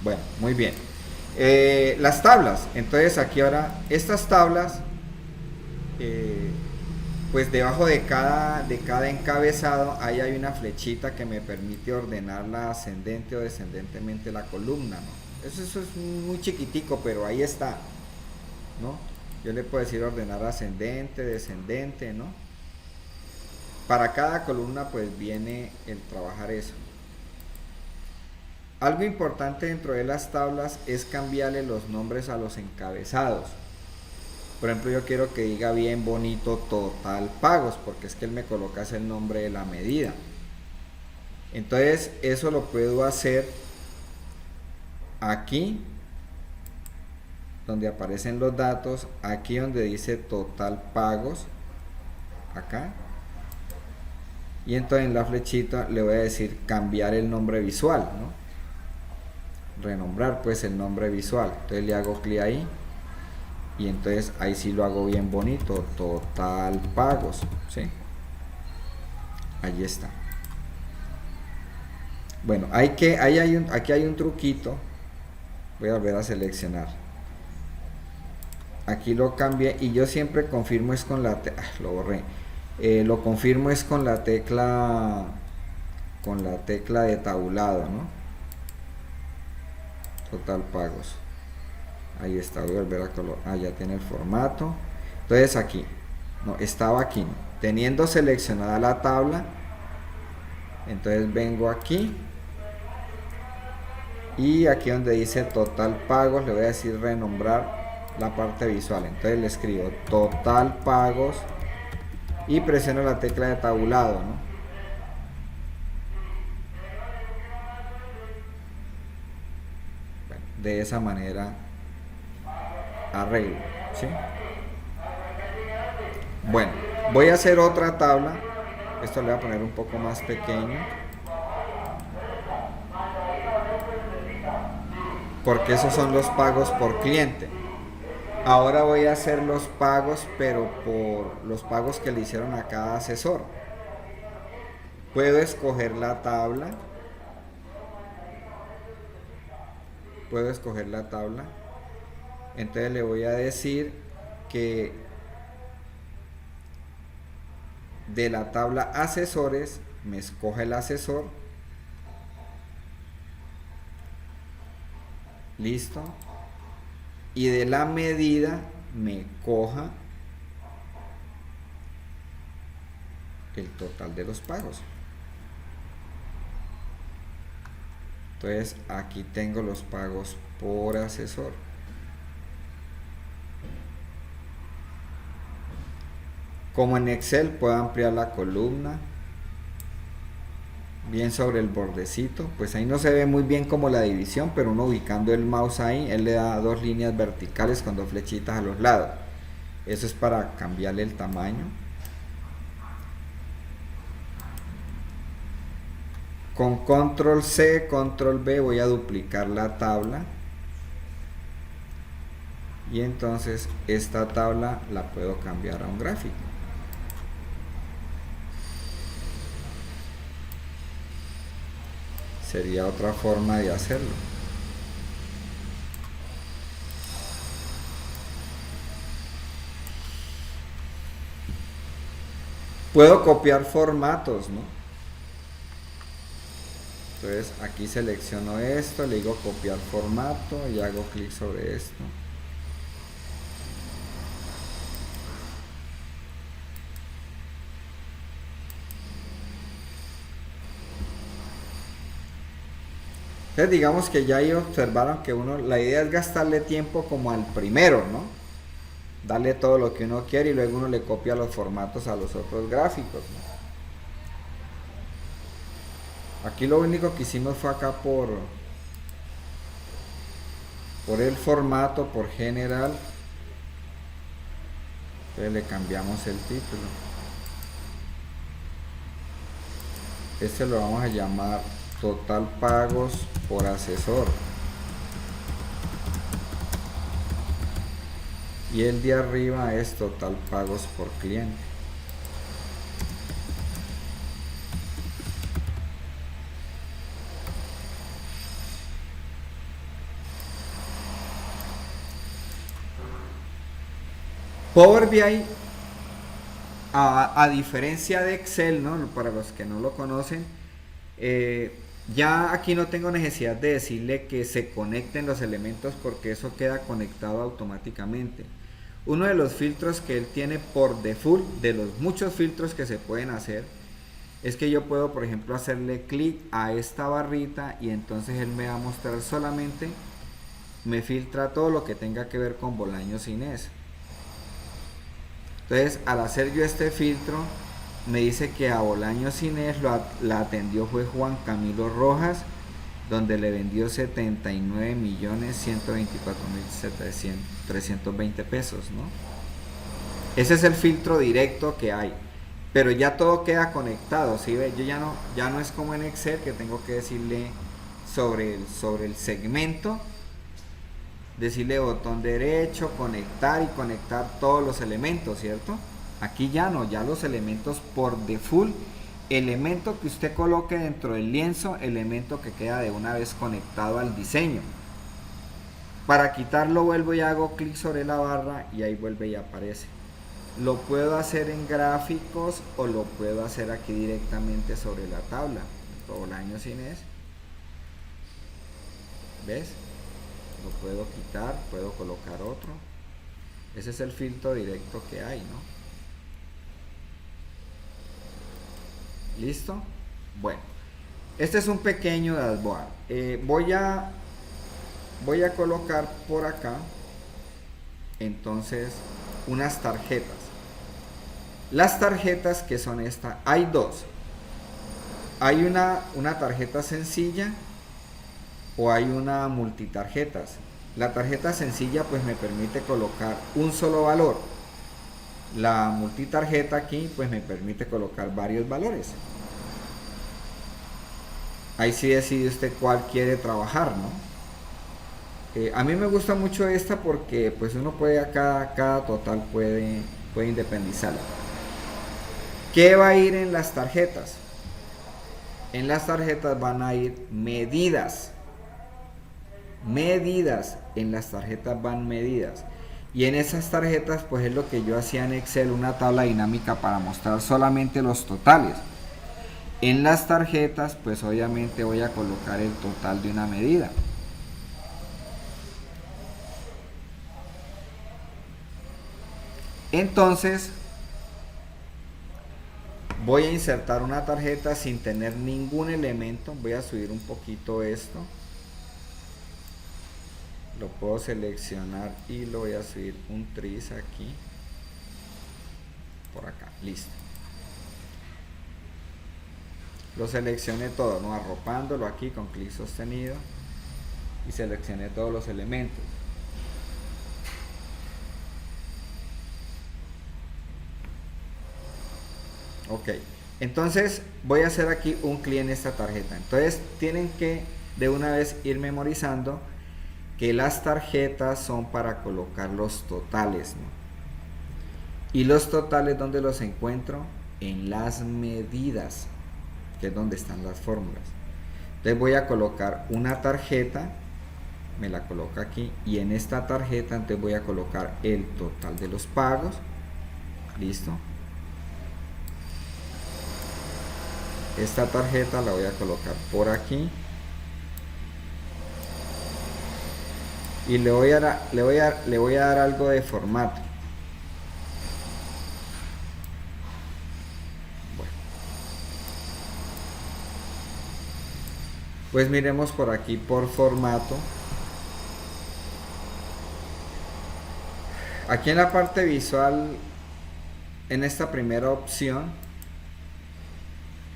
[SPEAKER 1] Bueno, muy bien. Las tablas, entonces aquí ahora, estas tablas, pues debajo de cada encabezado, ahí hay una flechita que me permite ordenarla ascendente o descendentemente la columna, ¿no? Eso es muy chiquitico, pero ahí está, ¿no? Yo le puedo decir ordenar ascendente, descendente, ¿no? Para cada columna pues viene el trabajar eso. Algo importante dentro de las tablas es cambiarle los nombres a los encabezados. Por ejemplo, yo quiero que diga bien bonito total pagos, porque es que él me coloca ese el nombre de la medida. Entonces, eso lo puedo hacer aquí, donde aparecen los datos, aquí donde dice total pagos, acá. Y entonces en la flechita le voy a decir cambiar el nombre visual, ¿no? Renombrar pues el nombre visual. Entonces le hago clic ahí. Y entonces ahí sí lo hago bien bonito, total pagos, ¿sí? Ahí está. Bueno, aquí hay un truquito. Voy a volver a seleccionar. Aquí lo cambié y yo siempre confirmo es con la lo borré. Lo confirmo es con la tecla de tabulado, ¿no? Total pagos. Ahí está, voy a volver a colocar. Ya tiene el formato. Entonces aquí, no, estaba aquí, ¿no? Teniendo seleccionada la tabla, entonces vengo aquí y aquí donde dice total pagos le voy a decir renombrar la parte visual. Entonces le escribo total pagos y presiono la tecla de tabulado, ¿no? Bueno, de esa manera arreglo, ¿sí? Bueno, voy a hacer otra tabla. Esto le voy a poner un poco más pequeño, porque esos son los pagos por cliente. Ahora voy a hacer los pagos, pero por los pagos que le hicieron a cada asesor. Puedo escoger la tabla. Entonces le voy a decir que de la tabla asesores me escoge el asesor. Listo. Y de la medida me coja el total de los pagos. Entonces aquí tengo los pagos por asesor. Como en Excel puedo ampliar la columna bien sobre el bordecito, pues ahí no se ve muy bien como la división, pero uno ubicando el mouse ahí, él le da dos líneas verticales con dos flechitas a los lados. Eso es para cambiarle el tamaño. Con control C, control V voy a duplicar la tabla y entonces esta tabla la puedo cambiar a un gráfico. Sería otra forma de hacerlo. Puedo copiar formatos, ¿no? Entonces aquí selecciono esto, le digo copiar formato y hago clic sobre esto. Entonces digamos que ya ahí observaron que la idea es gastarle tiempo como al primero, ¿no? Darle todo lo que uno quiere y luego uno le copia los formatos a los otros gráficos, ¿no? Aquí lo único que hicimos fue acá por el formato, por general. Entonces le cambiamos el título. Este lo vamos a llamar total pagos por asesor. Y el de arriba es total pagos por cliente. Power BI, a diferencia de Excel, ¿no? Para los que no lo conocen, ya aquí no tengo necesidad de decirle que se conecten los elementos porque eso queda conectado automáticamente. Uno de los filtros que él tiene por default, de los muchos filtros que se pueden hacer, es que yo puedo, por ejemplo, hacerle clic a esta barrita y entonces él me va a mostrar solamente, me filtra todo lo que tenga que ver con Bolaños Inés. Entonces, al hacer yo este filtro, me dice que a Bolaños Inés la atendió fue Juan Camilo Rojas, donde le vendió 79.124.320 pesos, ¿no? Ese es el filtro directo que hay, pero ya todo queda conectado, ¿sí ve? Yo ya no es como en Excel que tengo que decirle sobre el segmento, decirle botón derecho, conectar y conectar todos los elementos, ¿cierto? Aquí ya no, ya los elementos por default, elemento que usted coloque dentro del lienzo, elemento que queda de una vez conectado al diseño. Para quitarlo vuelvo y hago clic sobre la barra y ahí vuelve y aparece. Lo puedo hacer en gráficos o lo puedo hacer aquí directamente sobre la tabla. Bolaños Inés. ¿Ves? Lo puedo quitar, puedo colocar otro. Ese es el filtro directo que hay, ¿no? ¿Listo? Bueno, este es un pequeño dashboard. Voy a colocar por acá entonces unas tarjetas. Las tarjetas que son estas, hay dos. Hay una tarjeta sencilla o hay una multitarjetas. La tarjeta sencilla pues me permite colocar un solo valor. La multitarjeta aquí pues me permite colocar varios valores. Ahí sí decide usted cuál quiere trabajar, ¿no? A mí me gusta mucho esta porque pues uno puede cada total puede independizarla. ¿Qué va a ir en las tarjetas? En las tarjetas van a ir medidas. En las tarjetas van medidas. Y en esas tarjetas pues es lo que yo hacía en Excel, una tabla dinámica para mostrar solamente los totales. En las tarjetas pues obviamente voy a colocar el total de una medida. Entonces voy a insertar una tarjeta sin tener ningún elemento. Voy a subir un poquito esto. Lo puedo seleccionar y lo voy a subir un tris aquí. Por acá, listo. Lo seleccioné todo, ¿no? Arropándolo aquí con clic sostenido. Y seleccioné todos los elementos. Ok, entonces voy a hacer aquí un clic en esta tarjeta. Entonces tienen que de una vez ir memorizando que las tarjetas son para colocar los totales, ¿no? Y los totales, ¿dónde los encuentro? En las medidas, que es donde están las fórmulas. Entonces voy a colocar una tarjeta, me la coloco aquí, y en esta tarjeta entonces voy a colocar el total de los pagos. Listo. Esta tarjeta la voy a colocar por aquí. Y le voy a dar algo de formato. Bueno. Pues miremos por aquí por formato. Aquí en la parte visual, en esta primera opción,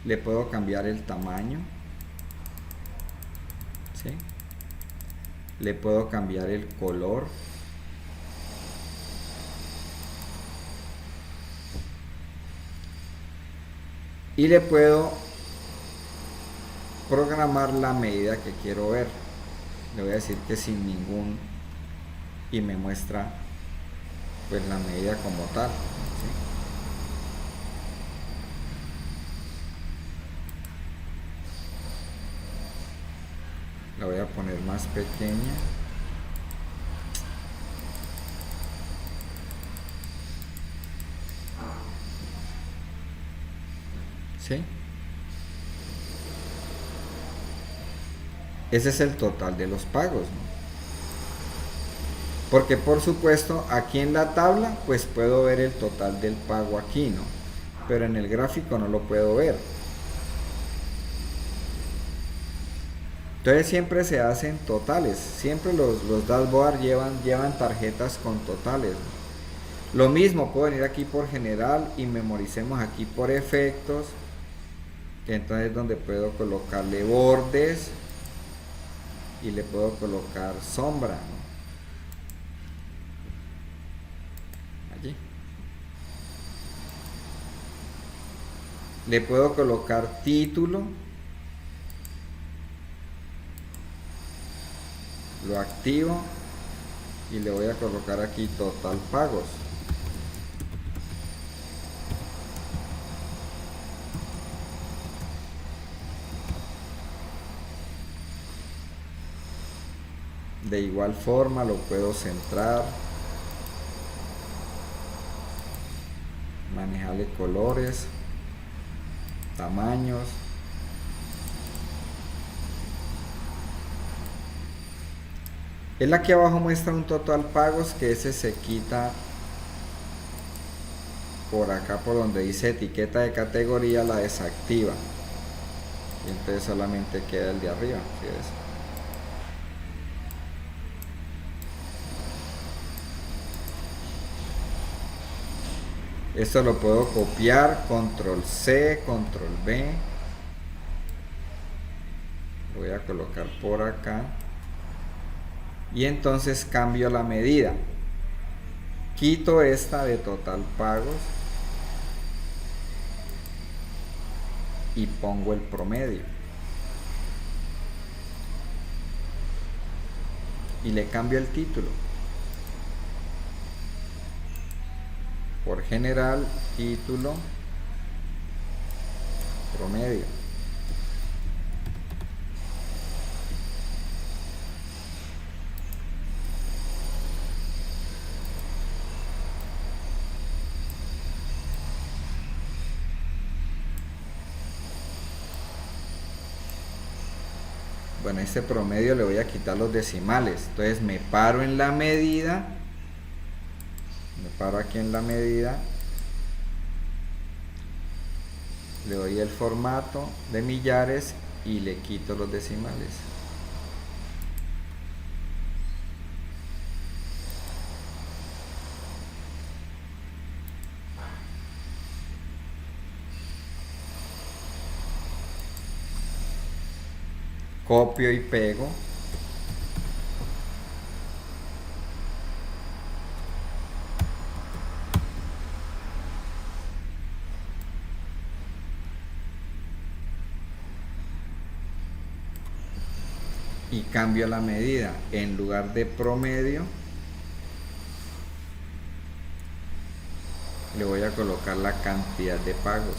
[SPEAKER 1] le puedo cambiar el tamaño. ¿Sí? Le puedo cambiar el color. Y le puedo programar la medida que quiero ver. Le voy a decir que sin ningún, y me muestra pues la medida como tal. ¿Sí? La voy a poner más pequeña. ¿Sí? Ese es el total de los pagos, ¿no? Porque por supuesto aquí en la tabla pues puedo ver el total del pago aquí, ¿no? Pero en el gráfico no lo puedo ver. Entonces siempre se hacen totales, siempre los dashboard llevan tarjetas con totales, ¿no? Lo mismo, puedo venir aquí por general y memoricemos aquí por efectos, que entonces es donde puedo colocarle bordes y le puedo colocar sombra, ¿no? Allí. Le puedo colocar título. Lo activo y le voy a colocar aquí total pagos. De igual forma lo puedo centrar, manejarle colores, tamaños. Él aquí abajo muestra un total pagos, que ese se quita por acá por donde dice etiqueta de categoría, la desactiva y entonces solamente queda el de arriba. ¿Sí ves? Esto lo puedo copiar, control C, control V, lo voy a colocar por acá. Y entonces cambio la medida, quito esta de total pagos y pongo el promedio y le cambio el título por general, título, promedio. Bueno, este promedio le voy a quitar los decimales, entonces me paro en la medida, me paro aquí en la medida, le doy el formato de millares y le quito los decimales. Copio y pego. y cambio la medida. En lugar de promedio, le voy a colocar la cantidad de pagos.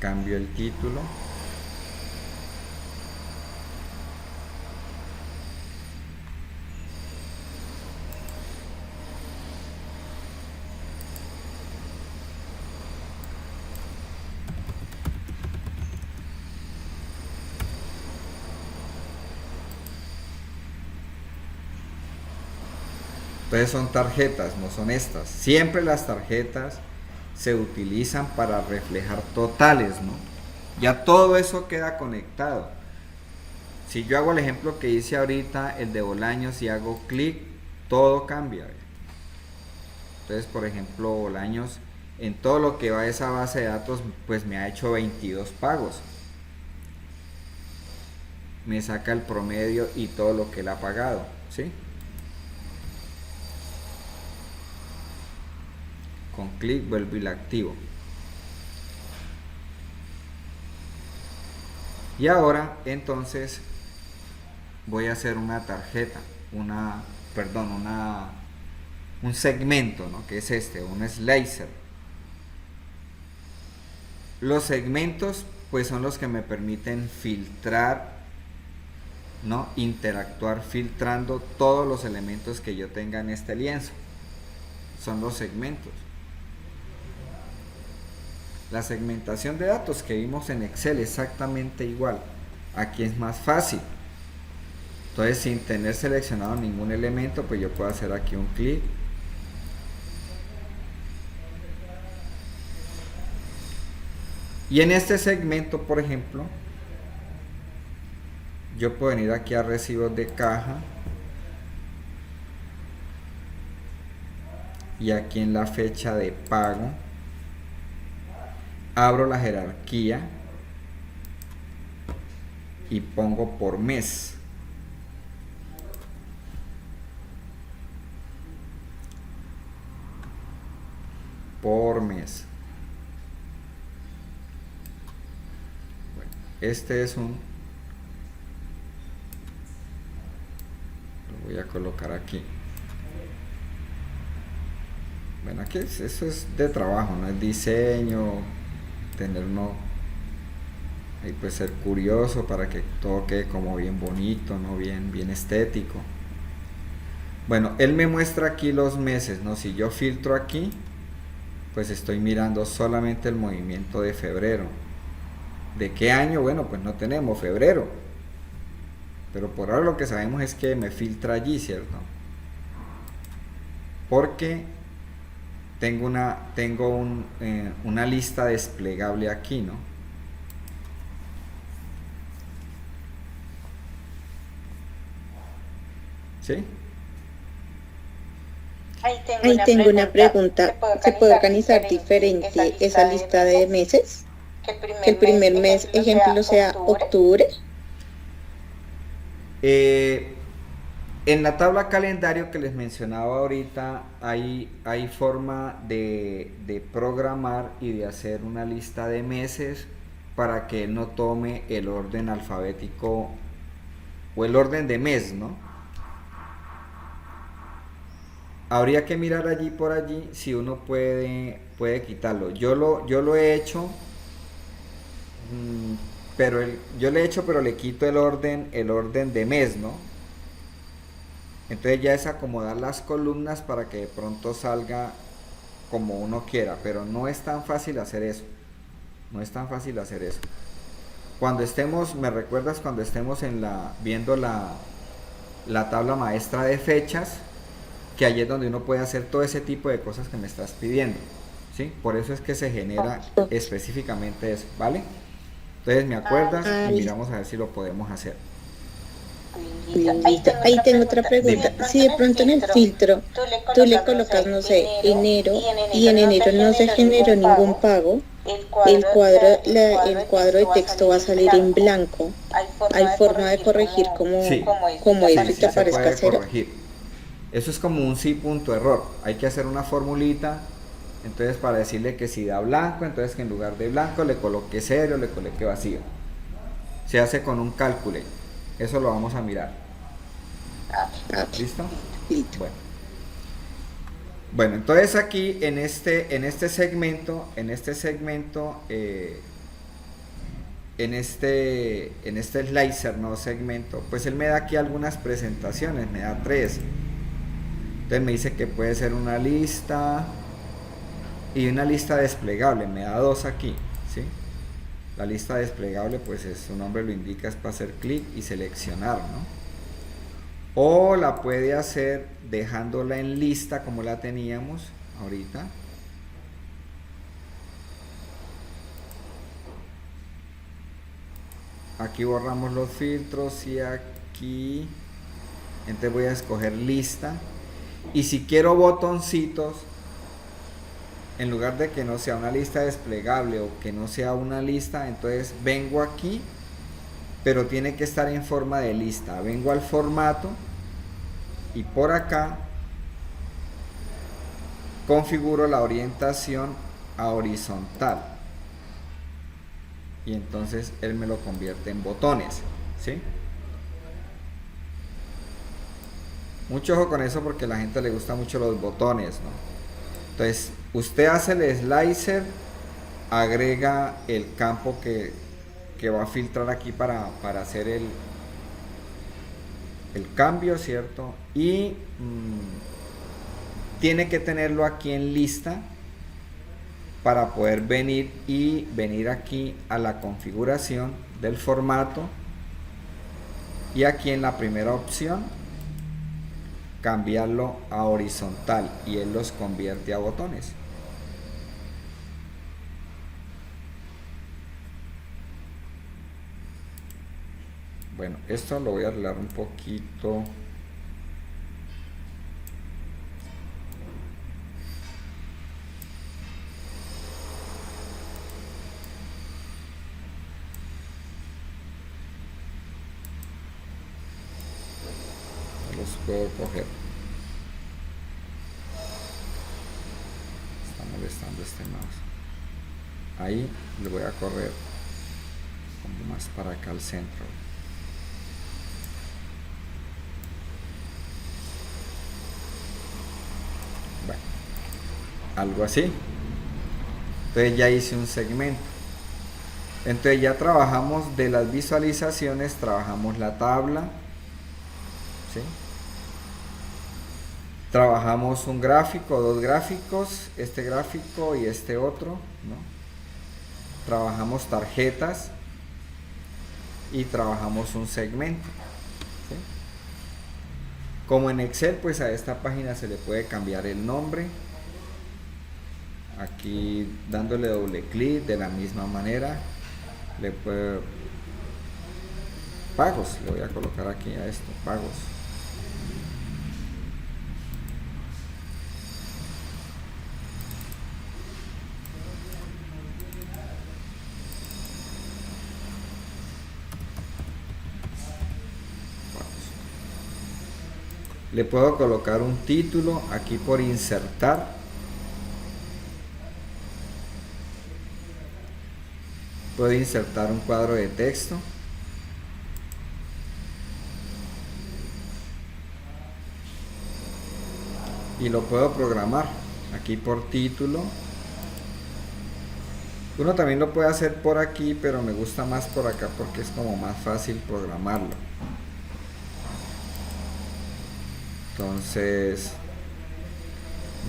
[SPEAKER 1] Cambio el título. Entonces son tarjetas, no son estas. Siempre las tarjetas se utilizan para reflejar totales, ¿no? Ya todo eso queda conectado. Si yo hago el ejemplo que hice ahorita, el de Bolaños, y hago clic, todo cambia. Entonces, por ejemplo, Bolaños, en todo lo que va a esa base de datos, pues me ha hecho 22 pagos. Me saca el promedio y todo lo que él ha pagado, ¿sí? Con clic vuelvo y la activo. Y ahora entonces voy a hacer una tarjeta, un segmento, ¿no? Que es este, un slicer. Los segmentos pues son los que me permiten filtrar, ¿no? Interactuar filtrando todos los elementos que yo tenga en este lienzo. Son los segmentos. La segmentación de datos que vimos en Excel exactamente igual. Aquí es más fácil. Entonces, sin tener seleccionado ningún elemento, pues yo puedo hacer aquí un clic. Y en este segmento, por ejemplo, yo puedo venir aquí a recibos de caja. Y aquí en la fecha de pago, abro la jerarquía y pongo por mes. Por mes. Bueno, este es un... Lo voy a colocar aquí. Bueno, aquí eso es de trabajo, no es diseño, tener uno ahí, pues ser curioso para que todo quede como bien bonito, ¿no? Bien estético. Bueno, él me muestra aquí los meses, ¿no? Si yo filtro aquí, pues estoy mirando solamente el movimiento de febrero. ¿De qué año? Bueno, pues no tenemos febrero. Pero por ahora lo que sabemos es que me filtra allí, ¿cierto? Porque tengo una lista desplegable aquí, ¿no? ¿Sí?
[SPEAKER 2] Ahí tengo una pregunta. ¿Se puede organizar diferente esa lista de meses? Que el primer mes, ejemplo, sea octubre.
[SPEAKER 1] En la tabla calendario que les mencionaba ahorita, hay forma de programar y de hacer una lista de meses para que no tome el orden alfabético o el orden de mes, ¿no? Habría que mirar allí por allí si uno puede quitarlo. Yo lo he hecho, pero le quito el orden de mes, ¿no? Entonces ya es acomodar las columnas para que de pronto salga como uno quiera, pero no es tan fácil hacer eso. No es tan fácil hacer eso. Cuando estemos, ¿me recuerdas cuando estemos viendo la tabla maestra de fechas? Que allí es donde uno puede hacer todo ese tipo de cosas que me estás pidiendo, ¿sí? Por eso es que se genera específicamente eso, ¿vale? Entonces me acuerdas y miramos a ver si lo podemos hacer.
[SPEAKER 2] Listo. Ahí tengo otra pregunta. Si de pronto en el filtro tú le colocas, no sé, enero, y en enero no se generó ningún pago, el cuadro de texto va a salir en blanco. ¿Hay forma de corregir como eso y te aparezca cero?
[SPEAKER 1] Corregir. Eso es como un sí punto error. Hay que hacer una formulita Entonces para decirle que si da blanco, entonces que en lugar de blanco le coloque 0, le coloque vacío. Se hace con un cálculo. Eso lo vamos a mirar. ¿Listo?
[SPEAKER 2] Listo.
[SPEAKER 1] Bueno, entonces aquí en este segmento, en este slicer, no segmento, pues él me da aquí algunas presentaciones, me da 3. Entonces me dice que puede ser una lista y una lista desplegable, me da 2 aquí, ¿sí? La lista desplegable, pues su nombre lo indica, es para hacer clic y seleccionar, ¿no? O la puede hacer dejándola en lista como la teníamos ahorita. Aquí borramos los filtros y aquí, entonces voy a escoger lista. Y si quiero botoncitos, en lugar de que no sea una lista desplegable o que no sea una lista, entonces vengo aquí, pero tiene que estar en forma de lista. Vengo al formato y por acá configuro la orientación a horizontal. Y entonces él me lo convierte en botones, ¿sí? Mucho ojo con eso porque a la gente le gusta mucho los botones, ¿no? Entonces, usted hace el slicer, agrega el campo que va a filtrar aquí para hacer el cambio, ¿cierto? Y tiene que tenerlo aquí en lista para poder venir aquí a la configuración del formato y aquí en la primera opción cambiarlo a horizontal y él los convierte a botones. Bueno, esto lo voy a arreglar un poquito. Los puedo coger. Está molestando este mouse. Ahí le voy a correr como más para acá al centro. Bueno, algo así. Entonces ya hice un segmento. Entonces ya trabajamos de las visualizaciones, trabajamos la tabla, ¿sí? Trabajamos un gráfico, 2 gráficos, este gráfico y este otro, ¿no? Trabajamos tarjetas y trabajamos un segmento, ¿sí? Como en Excel, pues a esta página se le puede cambiar el nombre. Aquí dándole doble clic de la misma manera le puedo pagos, le voy a colocar aquí a esto, pagos. Le puedo colocar un título aquí por insertar. Puedo insertar un cuadro de texto. Y lo puedo programar aquí por título. Uno también lo puede hacer por aquí, pero me gusta más por acá porque es como más fácil programarlo. Entonces,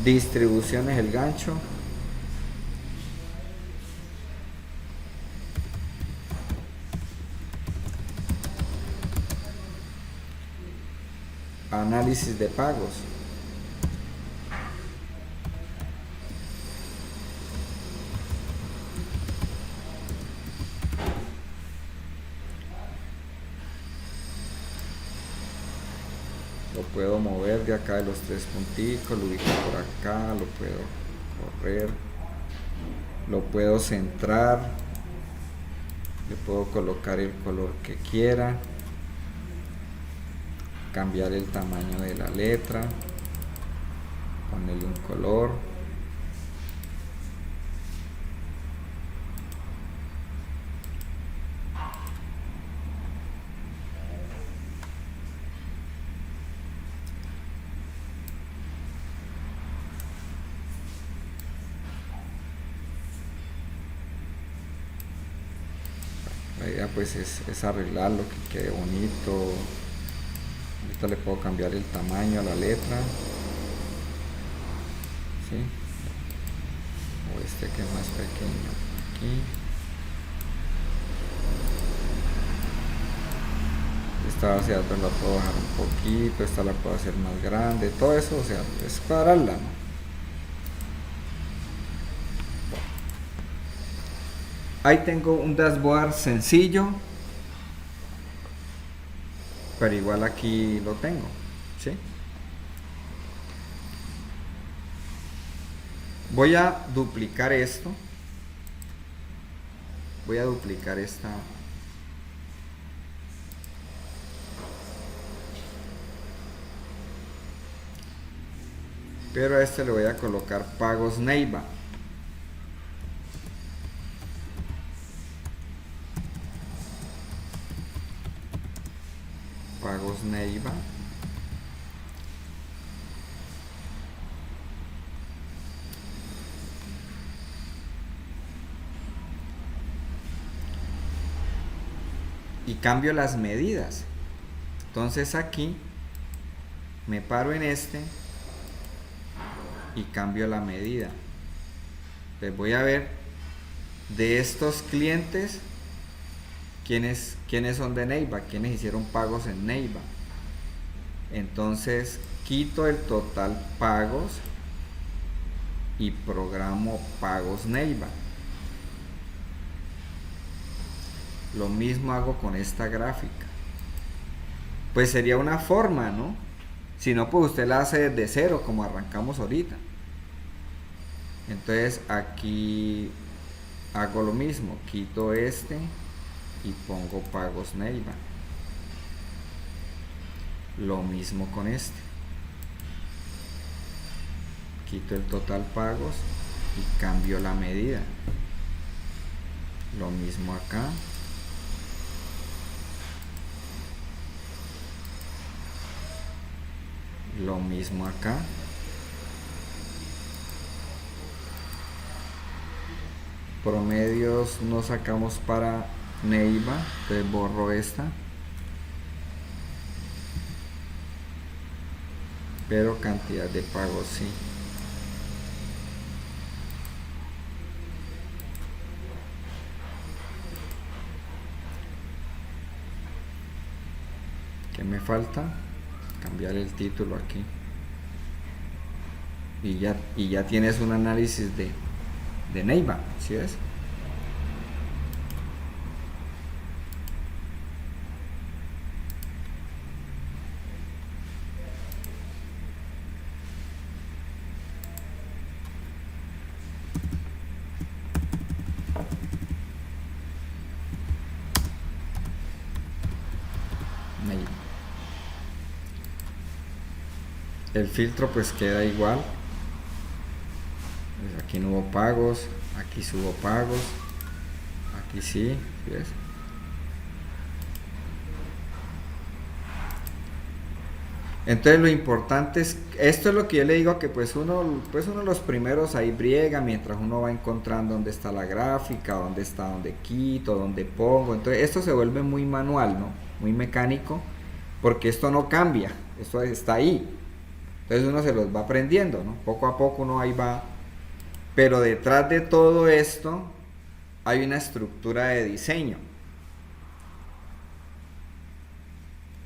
[SPEAKER 1] distribución es el gancho. Análisis de pagos. Lo puedo mover de acá de los 3 punticos, lo ubico por acá, lo puedo correr, lo puedo centrar, le puedo colocar el color que quiera, cambiar el tamaño de la letra, ponerle un color. La idea pues es arreglarlo, que quede bonito. Ahorita le puedo cambiar el tamaño a la letra, ¿sí? O este que es más pequeño aquí. Esta base de datos la puedo bajar un poquito, esta la puedo hacer más grande, todo eso, o sea, es cuadrarla, ¿no? Ahí tengo un dashboard sencillo, pero igual aquí lo tengo, ¿sí? Voy a duplicar esto. Voy a duplicar esta. Pero a este le voy a colocar pagos Neiva. Pagos Neiva. Y cambio las medidas. Entonces aquí me paro en este y cambio la medida. Les voy a ver de estos clientes quiénes son de Neiva, quiénes hicieron pagos en Neiva. Entonces quito el total pagos y programo pagos Neiva. Lo mismo hago con esta gráfica. Pues sería una forma, ¿no? Si no, pues usted la hace desde cero, como arrancamos ahorita. Entonces aquí hago lo mismo, quito este y pongo pagos Neiva. Lo mismo con este. Quito el total pagos y cambio la medida. Lo mismo acá. Lo mismo acá. Promedios no sacamos para Neiva, entonces borro esta. Pero cantidad de pagos sí. ¿Qué me falta? Cambiar el título aquí. Y ya tienes un análisis de Neiva, ¿sí ves? Neiva. El filtro pues queda igual. Pues aquí no hubo pagos, aquí sí hubo pagos, aquí sí, ¿ves? Entonces lo importante es, esto es lo que yo le digo, que pues uno los primeros ahí briega mientras uno va encontrando dónde está la gráfica, dónde quito, dónde pongo. Entonces esto se vuelve muy manual, ¿no? Muy mecánico, porque esto no cambia, esto está ahí. Entonces uno se los va aprendiendo, ¿no? Poco a poco uno ahí va. Pero detrás de todo esto hay una estructura de diseño,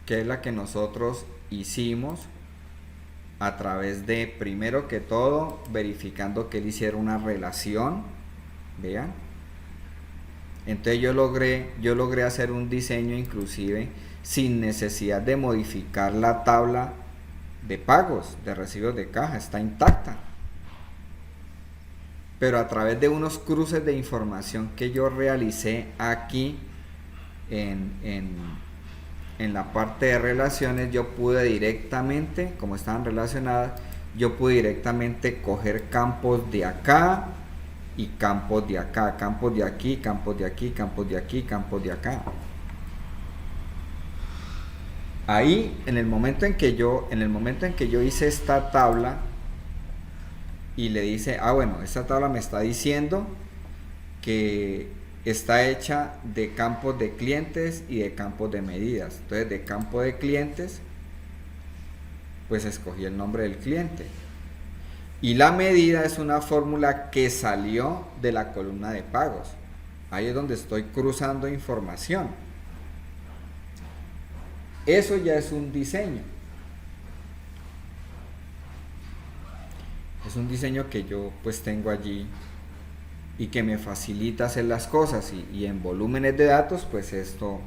[SPEAKER 1] que es la que nosotros hicimos a través de, primero que todo, verificando que él hiciera una relación. Vean. Entonces yo logré hacer un diseño inclusive sin necesidad de modificar la tabla de pagos, de recibos de caja, está intacta. Pero a través de unos cruces de información que yo realicé aquí en la parte de relaciones, yo pude directamente, como estaban relacionadas, yo pude directamente coger campos de acá y campos de acá, campos de aquí, campos de aquí, campos de aquí, campos de acá. Ahí, en el momento en que yo hice esta tabla y le dice, bueno, esta tabla me está diciendo que está hecha de campos de clientes y de campos de medidas. Entonces, de campo de clientes, pues escogí el nombre del cliente. Y la medida es una fórmula que salió de la columna de pagos. Ahí es donde estoy cruzando información. Eso ya es un diseño. Es un diseño que yo pues tengo allí y que me facilita hacer las cosas, y en volúmenes de datos pues esto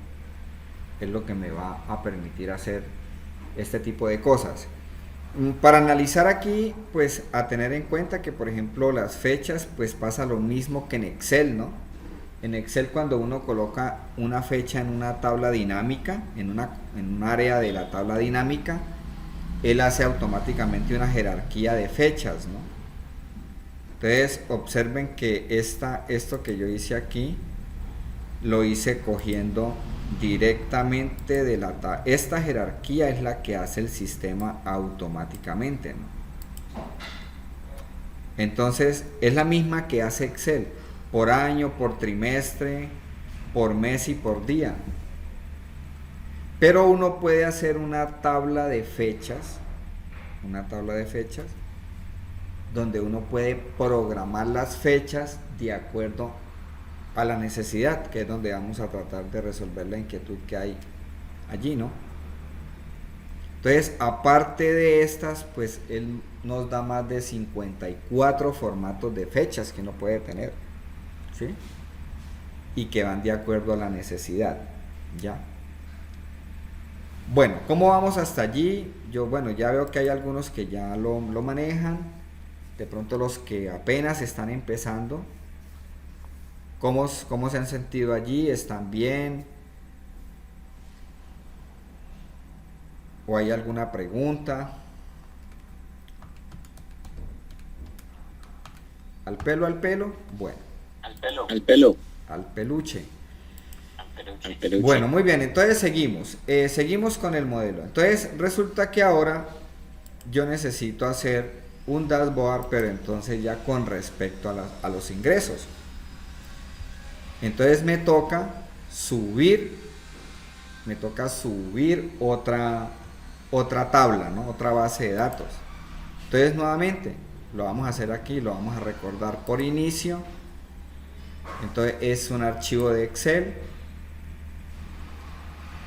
[SPEAKER 1] es lo que me va a permitir hacer este tipo de cosas. Para analizar aquí, pues a tener en cuenta que por ejemplo las fechas, pues pasa lo mismo que en Excel, ¿no? En Excel, cuando uno coloca una fecha en una tabla dinámica, en un área de la tabla dinámica, él hace automáticamente una jerarquía de fechas, ¿no? Entonces observen que esto que yo hice aquí lo hice cogiendo directamente de la tabla. Esta jerarquía es la que hace el sistema automáticamente, ¿no? Entonces es la misma que hace Excel, por año, por trimestre, por mes y por día. Pero uno puede hacer una tabla de fechas, donde uno puede programar las fechas de acuerdo a la necesidad, que es donde vamos a tratar de resolver la inquietud que hay allí, ¿no? Entonces, aparte de estas, pues él nos da más de 54 formatos de fechas que uno puede tener, ¿sí? Y que van de acuerdo a la necesidad, ¿ya? Bueno, ¿cómo vamos hasta allí? Bueno, ya veo que hay algunos que ya lo manejan. De pronto los que apenas están empezando, ¿cómo se han sentido allí? ¿Están bien? ¿O hay alguna pregunta? ¿Al pelo? Bueno.
[SPEAKER 4] Al pelo.
[SPEAKER 1] Al peluche. Bueno, muy bien, entonces seguimos con el modelo. Entonces resulta que ahora yo necesito hacer un dashboard, pero entonces ya con respecto a los ingresos. Entonces me toca subir otra tabla, ¿no? Otra base de datos. Entonces nuevamente lo vamos a hacer aquí, lo vamos a recordar por inicio. Entonces es un archivo de Excel.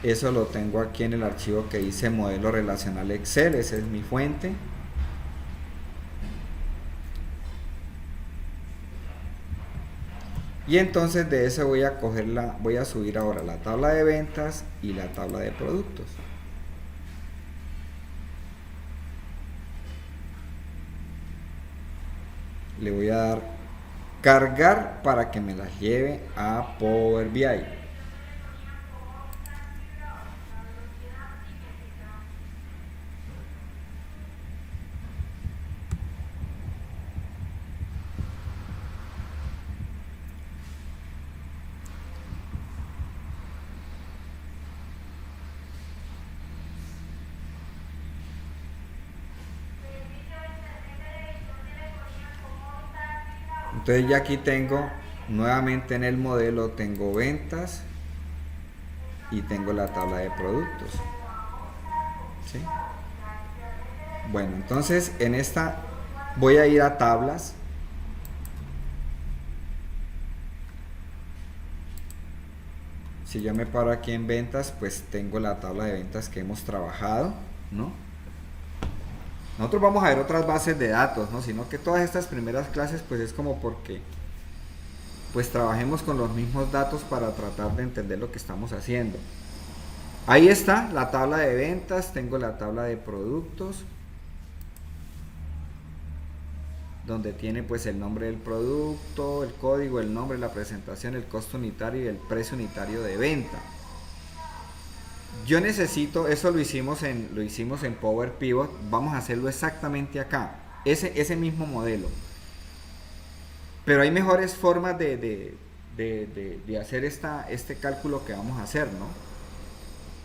[SPEAKER 1] Eso lo tengo aquí en el archivo que dice modelo relacional Excel. Esa es mi fuente. Y entonces de eso voy a subir ahora la tabla de ventas y la tabla de productos. Le voy a dar cargar para que me las lleve a Power BI. Entonces ya aquí tengo nuevamente en el modelo, tengo ventas y tengo la tabla de productos, ¿sí? Bueno, entonces en esta voy a ir a tablas. Si yo me paro aquí en ventas, pues tengo la tabla de ventas que hemos trabajado, ¿no? Nosotros vamos a ver otras bases de datos, ¿no? Sino que todas estas primeras clases pues es como porque pues trabajemos con los mismos datos para tratar de entender lo que estamos haciendo. Ahí está la tabla de ventas, tengo la tabla de productos, donde tiene pues el nombre del producto, el código, el nombre, la presentación, el costo unitario y el precio unitario de venta. Yo necesito, eso lo hicimos en Power Pivot, vamos a hacerlo exactamente acá, ese mismo modelo. Pero hay mejores formas de hacer este cálculo que vamos a hacer, ¿no?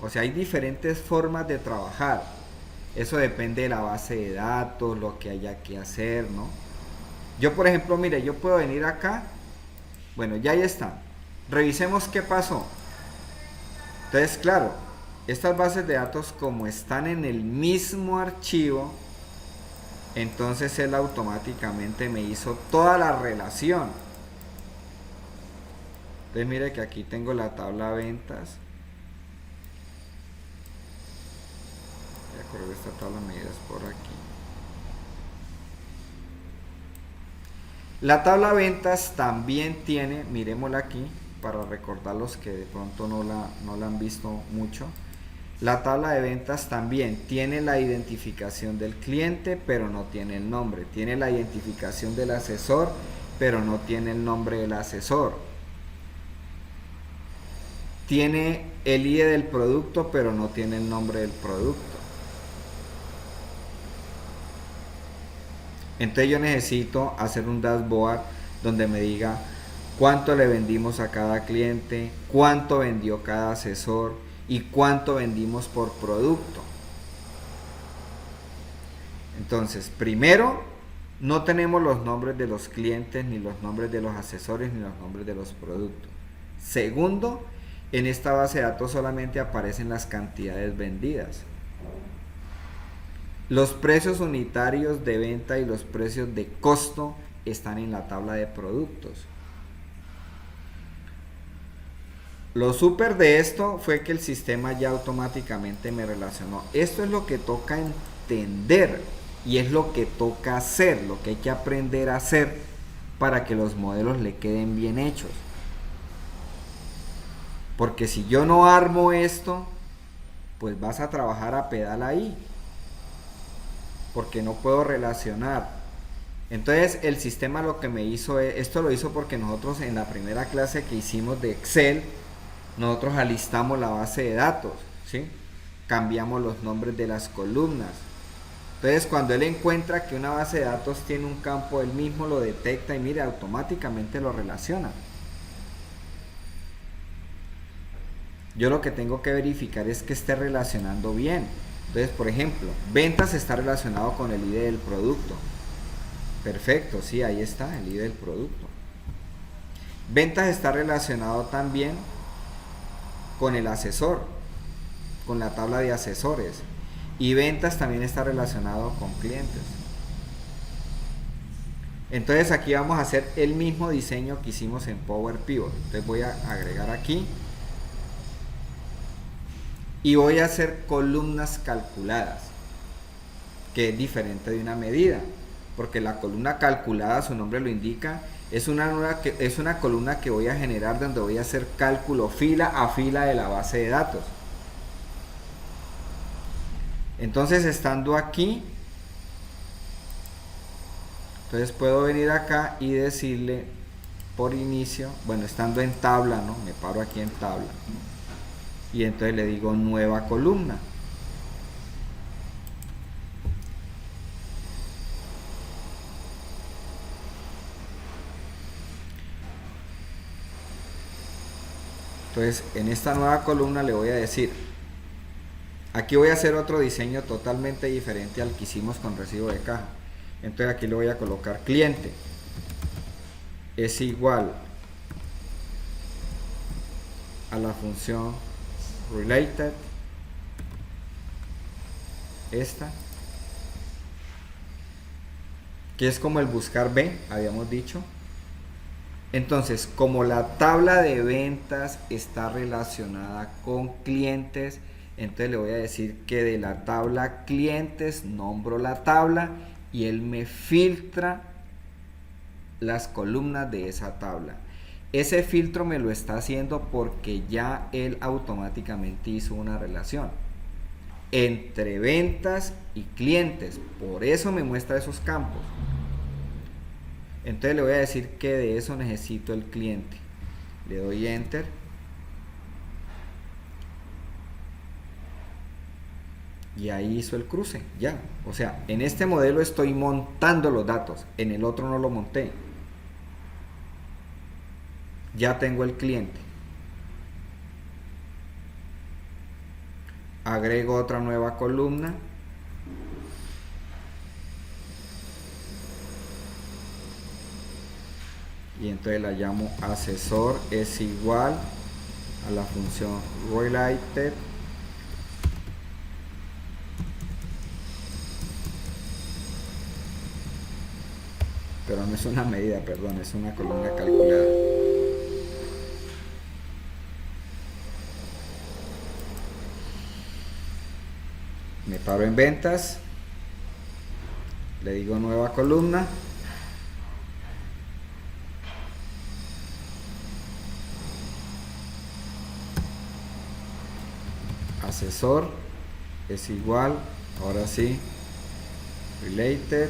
[SPEAKER 1] O sea, hay diferentes formas de trabajar. Eso depende de la base de datos, lo que haya que hacer, ¿no? Yo, por ejemplo, mire, yo puedo venir acá, bueno, ya ahí está. revisemos qué pasó. Entonces, claro, estas bases de datos, como están en el mismo archivo, entonces él automáticamente me hizo toda la relación. Entonces mire que aquí tengo la tabla ventas. Voy a correr esta tabla de medidas por aquí. La tabla ventas también tiene, miremosla aquí para recordar los que de pronto no la han visto mucho. La tabla de ventas también tiene la identificación del cliente, pero no tiene el nombre. Tiene la identificación del asesor, pero no tiene el nombre del asesor. Tiene el ID del producto, pero no tiene el nombre del producto. Entonces yo necesito hacer un dashboard donde me diga cuánto le vendimos a cada cliente, cuánto vendió cada asesor y cuánto vendimos por producto. Entonces, primero, no tenemos los nombres de los clientes, ni los nombres de los asesores, ni los nombres de los productos. Segundo, en esta base de datos solamente aparecen las cantidades vendidas. Los precios unitarios de venta y los precios de costo están en la tabla de productos. Lo súper de esto fue que el sistema ya automáticamente me relacionó. Esto es lo que toca entender y es lo que toca hacer, lo que hay que aprender a hacer para que los modelos le queden bien hechos. Porque si yo no armo esto, pues vas a trabajar a pedal ahí. Porque no puedo relacionar. Entonces el sistema lo que me hizo, esto lo hizo porque nosotros en la primera clase que hicimos de Excel, nosotros alistamos la base de datos, ¿sí? Cambiamos los nombres de las columnas. Entonces cuando él encuentra que una base de datos tiene un campo, él mismo lo detecta y mire, automáticamente lo relaciona. Yo lo que tengo que verificar es que esté relacionando bien. Entonces, por ejemplo, ventas está relacionado con el ID del producto. Perfecto, sí, ahí está el ID del producto. Ventas está relacionado también con el asesor, con la tabla de asesores. Y ventas también está relacionado con clientes. Entonces aquí vamos a hacer el mismo diseño que hicimos en Power Pivot. Entonces voy a agregar aquí. Y voy a hacer columnas calculadas, que es diferente de una medida, porque la columna calculada, su nombre lo indica, es una columna que voy a generar donde voy a hacer cálculo fila a fila de la base de datos. Entonces, estando aquí, entonces puedo venir acá y decirle por inicio, bueno, estando en tabla, ¿no? Me paro aquí en tabla. Y entonces le digo nueva columna. Entonces en esta nueva columna le voy a decir, aquí voy a hacer otro diseño totalmente diferente al que hicimos con recibo de caja. Entonces aquí le voy a colocar cliente es igual a la función related, esta, que es como el buscar B, habíamos dicho. Entonces, como la tabla de ventas está relacionada con clientes, entonces le voy a decir que de la tabla clientes nombro la tabla y él me filtra las columnas de esa tabla. Ese filtro me lo está haciendo porque ya él automáticamente hizo una relación entre ventas y clientes, por eso me muestra esos campos. Entonces le voy a decir que de eso necesito el cliente. Le doy enter. Y ahí hizo el cruce, ya. O sea, en este modelo estoy montando los datos, en el otro no lo monté. Ya tengo el cliente. Agrego otra nueva columna. y entonces la llamo asesor es igual a la función related pero no es una medida, perdón, es una columna calculada. Me paro en ventas, le digo nueva columna, asesor es igual, ahora sí, related,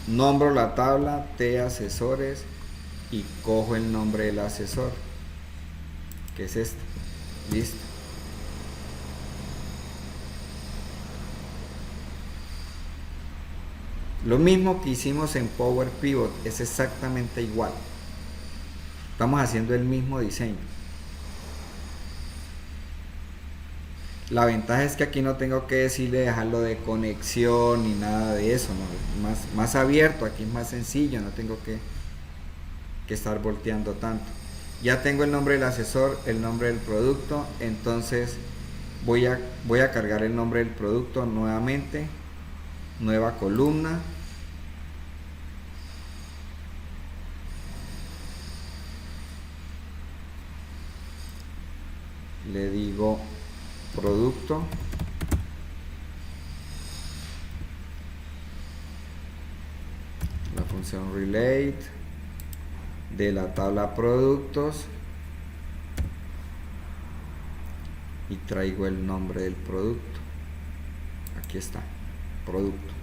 [SPEAKER 1] nombro la tabla T asesores y cojo el nombre del asesor, que es este, listo. Lo mismo que hicimos en Power Pivot, es exactamente igual. Estamos haciendo el mismo diseño. La ventaja es que aquí no tengo que decirle dejarlo de conexión ni nada de eso, ¿no? Más abierto, aquí es más sencillo, no tengo que estar volteando tanto. Ya tengo el nombre del asesor, el nombre del producto, entonces voy a cargar el nombre del producto nuevamente, nueva columna. Le digo producto, la función relate de la tabla productos y traigo el nombre del producto. Aquí está, producto.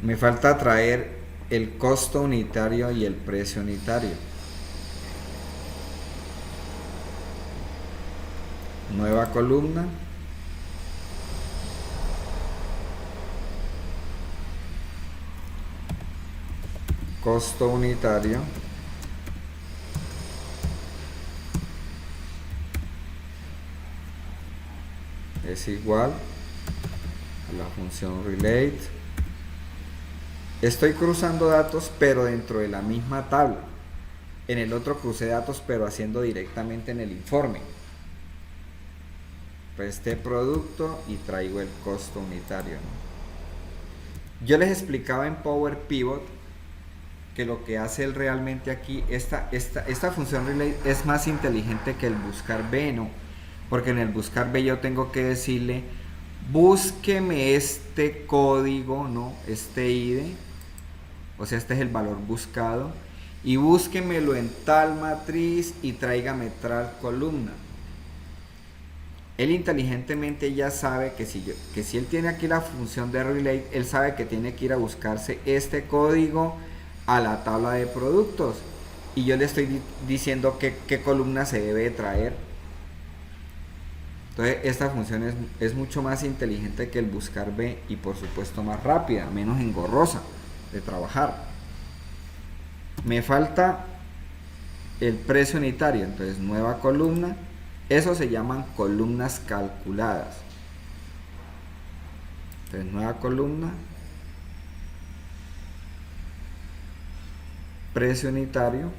[SPEAKER 1] Me falta traer el costo unitario y el precio unitario. Nueva columna. Costo unitario. Es igual a la función relate. Estoy cruzando datos pero dentro de la misma tabla. En el otro crucé datos pero haciendo directamente en el informe. Este producto y traigo el costo unitario, ¿no? Yo les explicaba en Power Pivot que lo que hace él realmente aquí, esta función relate es más inteligente que el buscar B, ¿no? Porque en el buscar B yo tengo que decirle búsqueme este código, ¿no? Este ID, o sea, este es el valor buscado, y búsquemelo en tal matriz y tráigame tal columna. Él inteligentemente ya sabe que si él tiene aquí la función de relate, él sabe que tiene que ir a buscarse este código a la tabla de productos, y yo le estoy diciendo qué columna se debe traer. Entonces esta función es mucho más inteligente que el buscar B y por supuesto más rápida, menos engorrosa de trabajar. Me falta el precio unitario, entonces nueva columna. Eso se llaman columnas calculadas. Entonces nueva columna, precio unitario,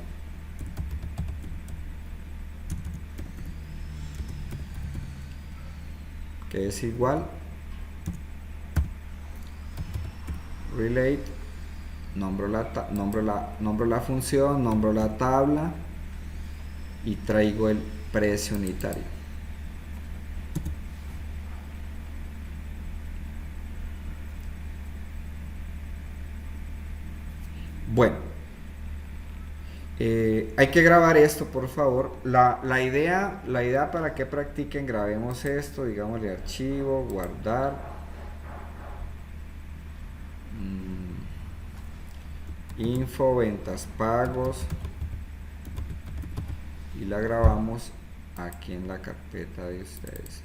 [SPEAKER 1] que es igual relate, nombro la función, nombro la tabla y traigo el precio unitario. Bueno, hay que grabar esto, por favor. La idea para que practiquen, grabemos esto, digámosle archivo, guardar, info, ventas, pagos, y la grabamos aquí en la carpeta de ustedes.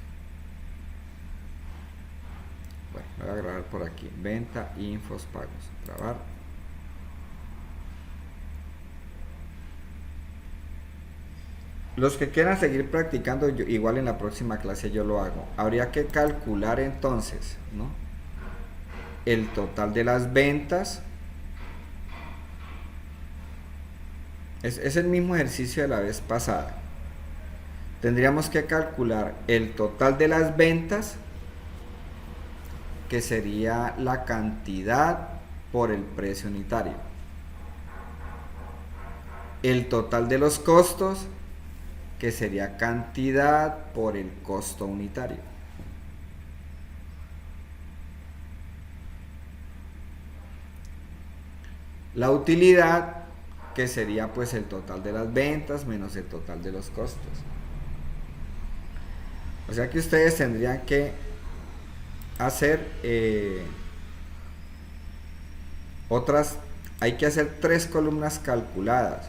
[SPEAKER 1] Bueno. Voy a grabar por aquí, venta, infos, pagos, grabar. Los que quieran seguir practicando, igual en la próxima clase yo lo hago. Habría que calcular entonces, ¿no?, el total de las ventas. Es el mismo ejercicio de la vez pasada. Tendríamos que calcular el total de las ventas, que sería la cantidad por el precio unitario. El total de los costos, que sería cantidad por el costo unitario. La utilidad, que sería pues el total de las ventas menos el total de los costos. O sea que ustedes tendrían que hacer hay que hacer 3 columnas calculadas.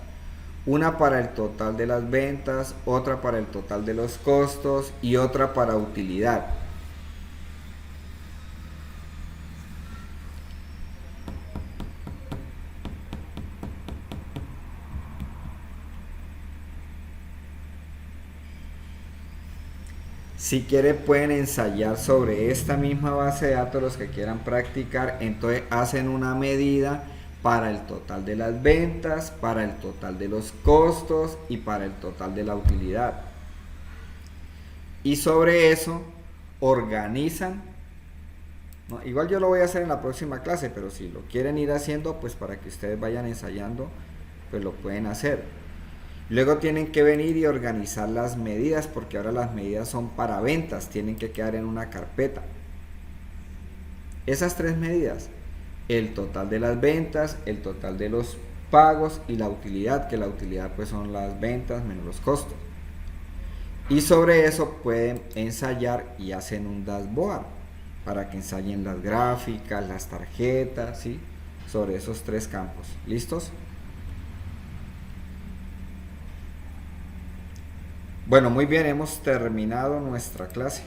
[SPEAKER 1] Una para el total de las ventas, otra para el total de los costos y otra para utilidad. Si quieren pueden ensayar sobre esta misma base de datos los que quieran practicar. Entonces hacen una medida para el total de las ventas, para el total de los costos y para el total de la utilidad. Y sobre eso organizan, ¿no? Igual yo lo voy a hacer en la próxima clase, pero si lo quieren ir haciendo, pues para que ustedes vayan ensayando, pues lo pueden hacer. Luego tienen que venir y organizar las medidas, porque ahora las medidas son para ventas, tienen que quedar en una carpeta. Esas 3 medidas, el total de las ventas, el total de los pagos y la utilidad, que la utilidad pues son las ventas menos los costos. Y sobre eso pueden ensayar y hacen un dashboard para que ensayen las gráficas, las tarjetas, ¿sí?, sobre esos 3 campos. ¿Listos? Bueno, muy bien, hemos terminado nuestra clase.